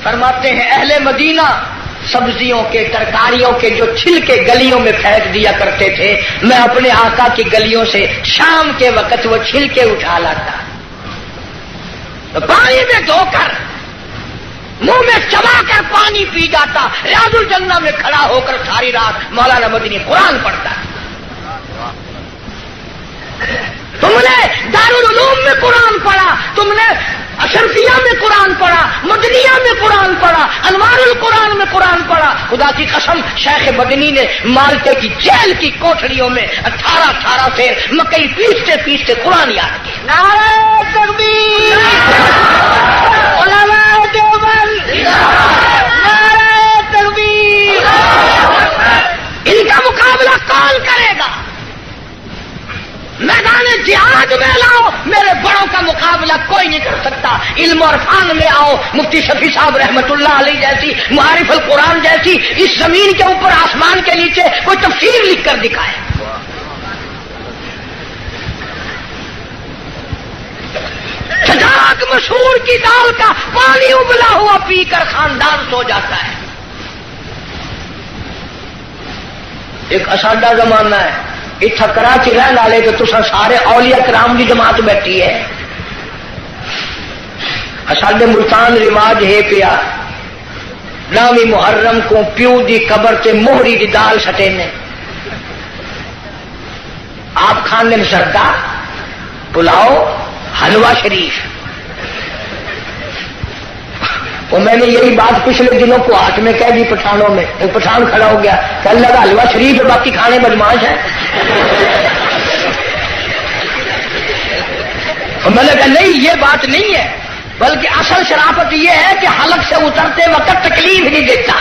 فرماتے ہیں اہل مدینہ سبزیوں کے ترکاریوں کے جو چھلکے گلیوں میں پھینک دیا کرتے تھے، میں اپنے آقا کی گلیوں سے شام کے وقت وہ چھلکے اٹھا لاتا، تو پانی میں دھو کر منہ میں چبا کر پانی پی جاتا، ریاض الجنہ میں کھڑا ہو کر ساری رات مولانا مدنی قرآن پڑھتا۔ تم نے دارالعلوم میں قرآن پڑھا، تم نے اشرفیہ میں قرآن پڑھا، مدنیہ میں قرآن پڑھا، انوار القرآن میں قرآن پڑھا۔ خدا کی قسم شیخ مدنی نے مالٹے کی جیل کی کوٹھڑیوں میں 18 سے مکئی پیستے پیستے قرآن یاد کیا۔ نعرہ تکبیر، علماء دیوبند، نعرہ تکبیر۔ ان کا مقابلہ کون کرے گا؟ میدان جہاد میں لاؤ، میرے بڑوں کا مقابلہ کوئی نہیں کر سکتا۔ علم اور فن میں آؤ، مفتی شفیع صاحب رحمت اللہ علیہ جیسی، معارف القرآن جیسی، اس زمین کے اوپر آسمان کے نیچے کوئی تفسیر لکھ کر دکھائے۔ چٹاک مسور کی دال کا پانی ابلا ہوا پی کر خاندان سو جاتا ہے۔ ایک اساڈا زمانہ ہے، اتنا کراچی رہن والے تو تسا سارے اولیاء کرام کی جماعت بیٹھی ہے۔ ساڈے ملتان رواج ہے پیا، نامی محرم کو پیو دی قبر تے موہری دی دال سٹے نے، آپ کھانے میں سردا پلاؤ حلوہ شریف۔ اور میں نے یہی بات پچھلے دنوں کو ہاتھ میں کہہ دی پٹھانوں میں، ایک پٹھان کھڑا ہو گیا کہ اللہ کا حلوہ شریف ہے، باقی کھانے بدماش ہے۔ اور میں نے کہا نہیں، یہ بات نہیں ہے، بلکہ اصل شرافت یہ ہے کہ حلق سے اترتے وقت تکلیف نہیں دیتا۔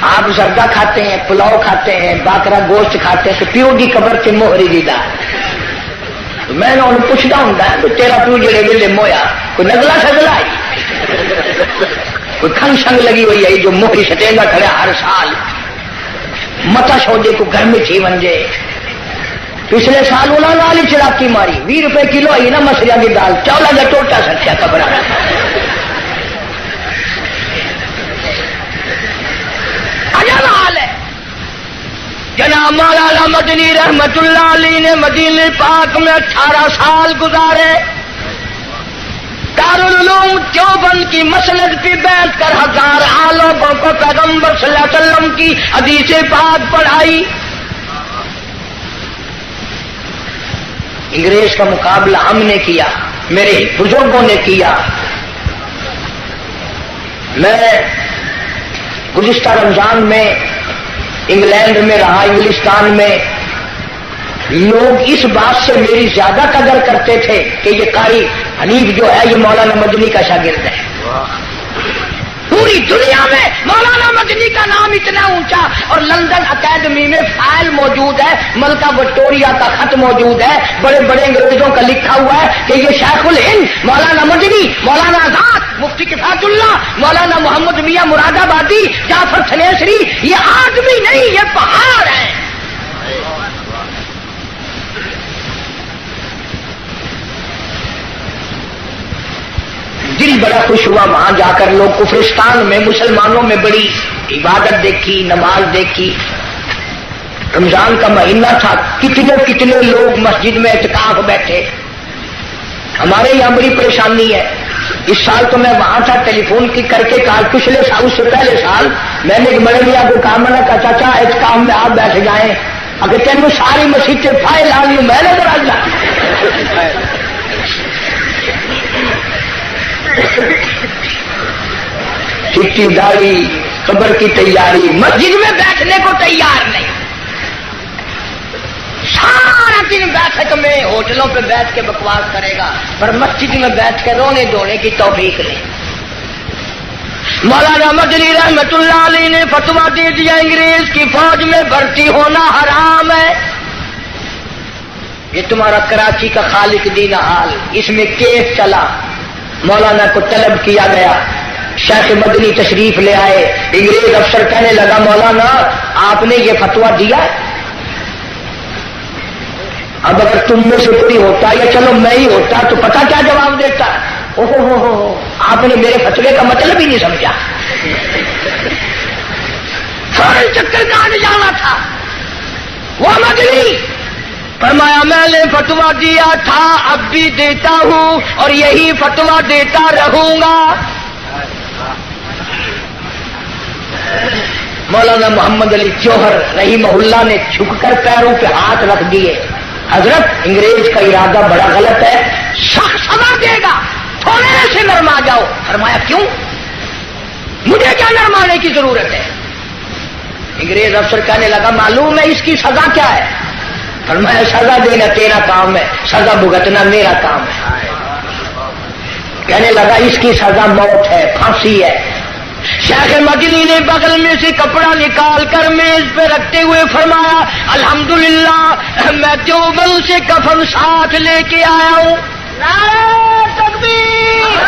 آپ زردہ کھاتے ہیں، پلاؤ کھاتے ہیں، باکرا گوشت کھاتے ہیں، تو پیو کی قبر سے موہری دی دال۔ میں نے انہوں پوچھنا ہوں کہ تیرا پیو جڑے ویلے مویا کوئی نزلہ سزلہ آئی، کوئی کھنگ شنگ لگی ہوئی ہے جو موہری سٹے گا کھڑا ہر سال متا سودے کو گھر میں تھی ونجے۔ پچھلے سال انہوں نے والی چڑاکی ماری، 20 روپے کلو آئی نا مسریاں کی دال، چولا کا ٹوٹا سٹیا قبر۔ مولانا مدنی رحمت اللہ علیہ نے مدینہ پاک میں 18 سال گزارے. دارالعلوم دیوبند کی مسند پہ بیٹھ کر 1000 لوگوں کو پیغمبر صلی اللہ علیہ وسلم کی حدیث پاک پڑھائی. انگریز کا مقابلہ ہم نے کیا، میرے بزرگوں نے کیا. میں گزشتہ رمضان میں انگلینڈ میں رہا، انگلستان میں. لوگ اس بات سے میری زیادہ قدر کرتے تھے کہ یہ قاری حنیف جو ہے یہ مولانا مدنی کا شاگرد ہے. پوری دنیا میں مولانا مدنی کا نام اتنا اونچا، اور لندن اکیڈمی میں فائل موجود ہے، ملکہ وکٹوریہ کا خط موجود ہے، بڑے بڑے انگریزوں کا لکھا ہوا ہے کہ یہ شیخ الہند مولانا مدنی، مولانا آزاد، مفتی کفایت اللہ، مولانا محمد میاں مراد آبادی، جعفر تھنیسری، یہ آدمی نہیں، یہ پہاڑ ہے. دل بڑا خوش ہوا وہاں جا کر. لوگ کفرستان میں مسلمانوں میں بڑی عبادت دیکھی، نماز دیکھی. رمضان کا مہینہ تھا، کتنے کتنے لوگ مسجد میں اعتکاف بیٹھے. ہمارے یہاں بڑی پریشانی ہے. اس سال تو میں وہاں تھا، ٹیلی فون کی کر کے کہا، پچھلے سال اس سے پہلے سال میں نے ایک بڑے میاں کو کہا، میں نے کہا چاچا اعتکاف میں آپ بیٹھ جائیں. اگر تینوں ساری مسجد سے فائل آ لی، میں نے ذرا چٹی داڑھی قبر کی تیاری، مسجد میں بیٹھنے کو تیار نہیں. سارا دن بیٹھک میں ہوٹلوں پہ بیٹھ کے بکواس کرے گا، پر مسجد میں بیٹھ کے رونے دھونے کی توفیق نہیں. مولانا مدنی رحمت اللہ علیہ نے فتویٰ دے دیا انگریز کی فوج میں بھرتی ہونا حرام ہے. یہ تمہارا کراچی کا خالق دین حال، اس میں کیس چلا. مولانا کو طلب کیا گیا، شیخ مدنی تشریف لے آئے. انگریز افسر کہنے لگا، مولانا آپ نے یہ فتویٰ دیا، اب اگر تم میں سے کوئی ہوتا یا چلو میں ہی ہوتا تو پتہ کیا جواب دیتا. اوہ آپ نے میرے فتوے کا مطلب ہی نہیں سمجھا. فوراً چکر کاٹ جانا تھا. وہ مدنی فرمایا میں نے فتویٰ دیا تھا، اب بھی دیتا ہوں اور یہی فتویٰ دیتا رہوں گا. مولانا محمد علی جوہر رحمہ اللہ نے جھک کر پیروں پہ ہاتھ رکھ دیے. حضرت انگریز کا ارادہ بڑا غلط ہے، سخت سزا دے گا، تھوڑے سے نرما جاؤ. فرمایا کیوں؟ مجھے کیا نرمانے کی ضرورت ہے؟ انگریز افسر کہنے لگا، معلوم ہے اس کی سزا کیا ہے؟ فرمایا سزا دینا تیرا کام ہے، سزا بھگتنا میرا کام ہے. کہنے لگا اس کی سزا موت ہے، پھانسی ہے. شیخ مدنی نے بغل میں سے کپڑا نکال کر میز پہ رکھتے ہوئے فرمایا، الحمدللہ میں دیوبند سے کفن ساتھ لے کے آیا ہوں. نعرہ تکبیر،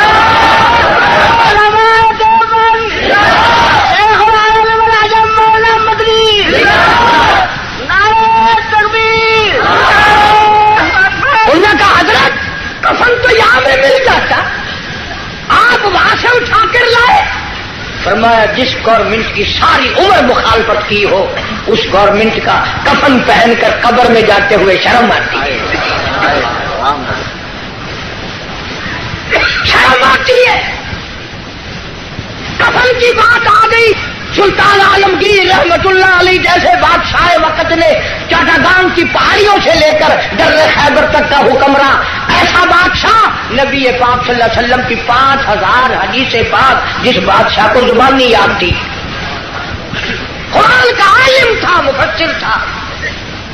علماء دیوبند، شیخ العالم العظم مولانا مدنی، نعرہ تکبیر. انہوں نے کہا حضرت کفن تو یہاں میں مل جاتا، آپ وہاں سے اٹھا کر لائے. فرمایا جس گورنمنٹ کی ساری عمر مخالفت کی ہو اس گورنمنٹ کا کفن پہن کر قبر میں جاتے ہوئے شرم آتی ہے. شرم آتی ہے. کفن کی بات آ گئی. سلطان عالمگیر رحمت اللہ علیہ جیسے بادشاہ وقت نے چاٹاگان کی پہاڑیوں سے لے کر در خیبر تک کا حکمراں، ایسا بادشاہ نبی پاک صلی اللہ علیہ وسلم کی 5000 حدیث پاک جس بادشاہ کو زبان نہیں یاد تھی، قرآن کا عالم تھا، مفسر تھا.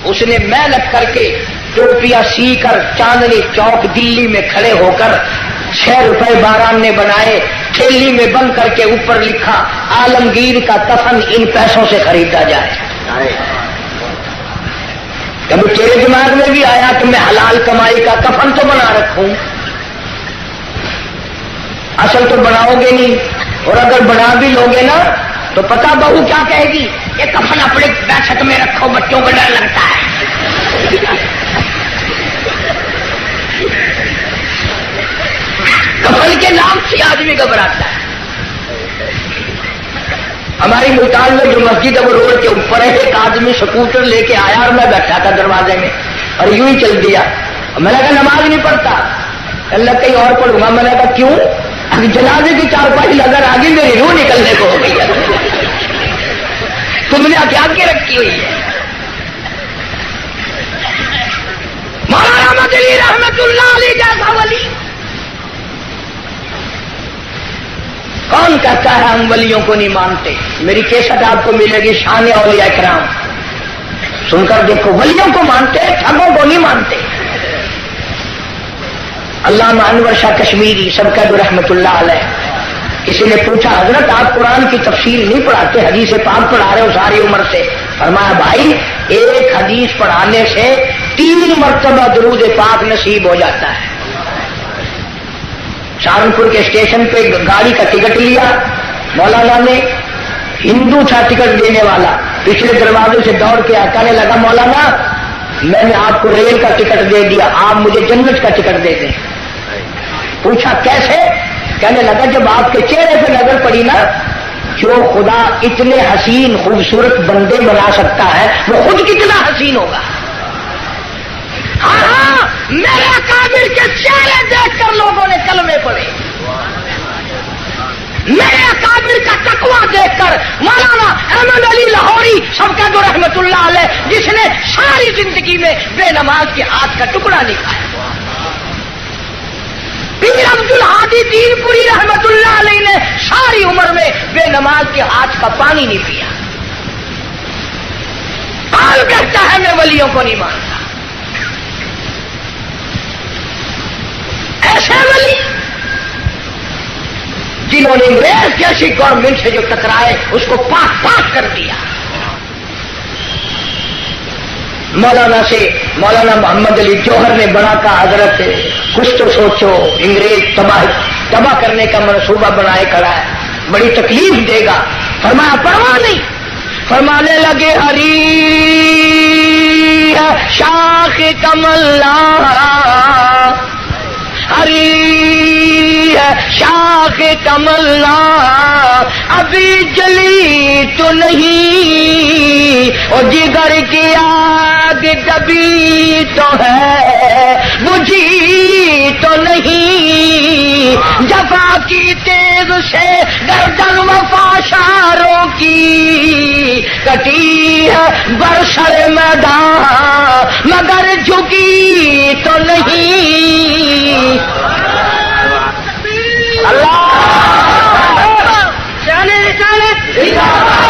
اس نے محنت کر کے ٹوپیاں سی کر چاندنی چوک دلی میں کھڑے ہو کر 6 روپے باران نے بنائے، تھیلی میں بند کر کے اوپر لکھا عالمگیر کا کفن ان پیسوں سے خریدا جائے. کبھی تیرے دماغ میں بھی آیا کہ میں حلال کمائی کا کفن تو بنا رکھوں؟ اصل تو بناؤ گے نہیں، اور اگر بنا بھی لوگے نا تو پتہ بہو کیا کہے گی، یہ کفن اپنے بیٹھک میں رکھو، بچوں کو ڈر لگتا ہے. کفن کے نام سے آدمی گھبراتا ہے. ہماری ملتان میں جو مسجد ہے وہ روڈ کے اوپر ہے. ایک آدمی سکوٹر لے کے آیا اور میں بیٹھا تھا دروازے میں اور یوں ہی چل دیا. میں نے کہا نماز نہیں پڑھتا. اللہ کہیں اور پڑھوں گا. میں نے کہا کیوں؟ ابھی جنازے کی چارپائی نظر آ گئی, میری روح نکلنے کو ہو گئی. تم نے کیا کے رکھی ہوئی ہے؟ مولانا مدنی رحمت اللہ علیہ جیسا ولی کون کہتا ہے ہم ولیوں کو نہیں مانتے؟ میری کیسٹ آپ کو ملے گی شان اولیاء کرام, سن کر دیکھو. ولیوں کو مانتے, ٹھگوں کو نہیں مانتے. علامہ انور شاہ کشمیری سب کا رحمت اللہ علیہ, کسی نے پوچھا حضرت آپ قرآن کی تفسیر نہیں پڑھاتے, حدیث پاک پڑھا رہے ہو ساری عمر سے؟ فرمایا بھائی ایک حدیث پڑھانے سے 3 مرتبہ درود پاک نصیب ہو جاتا ہے. سہارنپور کے اسٹیشن پہ گاڑی کا ٹکٹ لیا مولانا نے, ہندو تھا ٹکٹ دینے والا, پچھلے دروازے سے دوڑ کے کہنے لگا مولانا میں نے آپ کو ریل کا ٹکٹ دے دیا, آپ مجھے جنت کا ٹکٹ دے دیں. پوچھا کیسے؟ کہنے لگا جب آپ کے چہرے پہ نظر پڑی نا, جو خدا اتنے حسین خوبصورت بندے بنا سکتا ہے وہ خود کتنا حسین ہوگا. ہاں میرے اکابر کے چہرے دیکھ کر لوگوں نے کلمے پڑھے, میرے اکابر کا تقویٰ دیکھ کر. مولانا احمد علی لاہوری سب کا جو رحمت اللہ علیہ, جس نے ساری زندگی میں بے نماز کے ہاتھ کا ٹکڑا نہیں کھایا. پیر عبد الحادی دین پوری رحمت اللہ علیہ نے ساری عمر میں بے نماز کے ہاتھ کا پانی نہیں پیا. کون کہتا ہے میں ولیوں کو نہیں مانتا؟ ایسے ولی جنہوں نے انگریز جیسی گورنمنٹ سے جو ٹکرائے اس کو پاک پاک کر دیا. مولانا محمد علی جوہر نے بڑا کہا حضرت کچھ تو سوچو, انگریز تباہ کرنے کا منصوبہ بنائے کھڑا ہے, بڑی تکلیف دے گا. فرمایا پرواہ نہیں. فرمانے لگے ہری شاخ کمل ہری شاخ کمل ابھی جلی تو نہیں, اور جگر کی آگ دبی تو ہے بجھی تو نہیں. جفا کی تیز سے گردن وفا شاروں کی کٹی ہے برسر میدان مگر جھکی تو نہیں.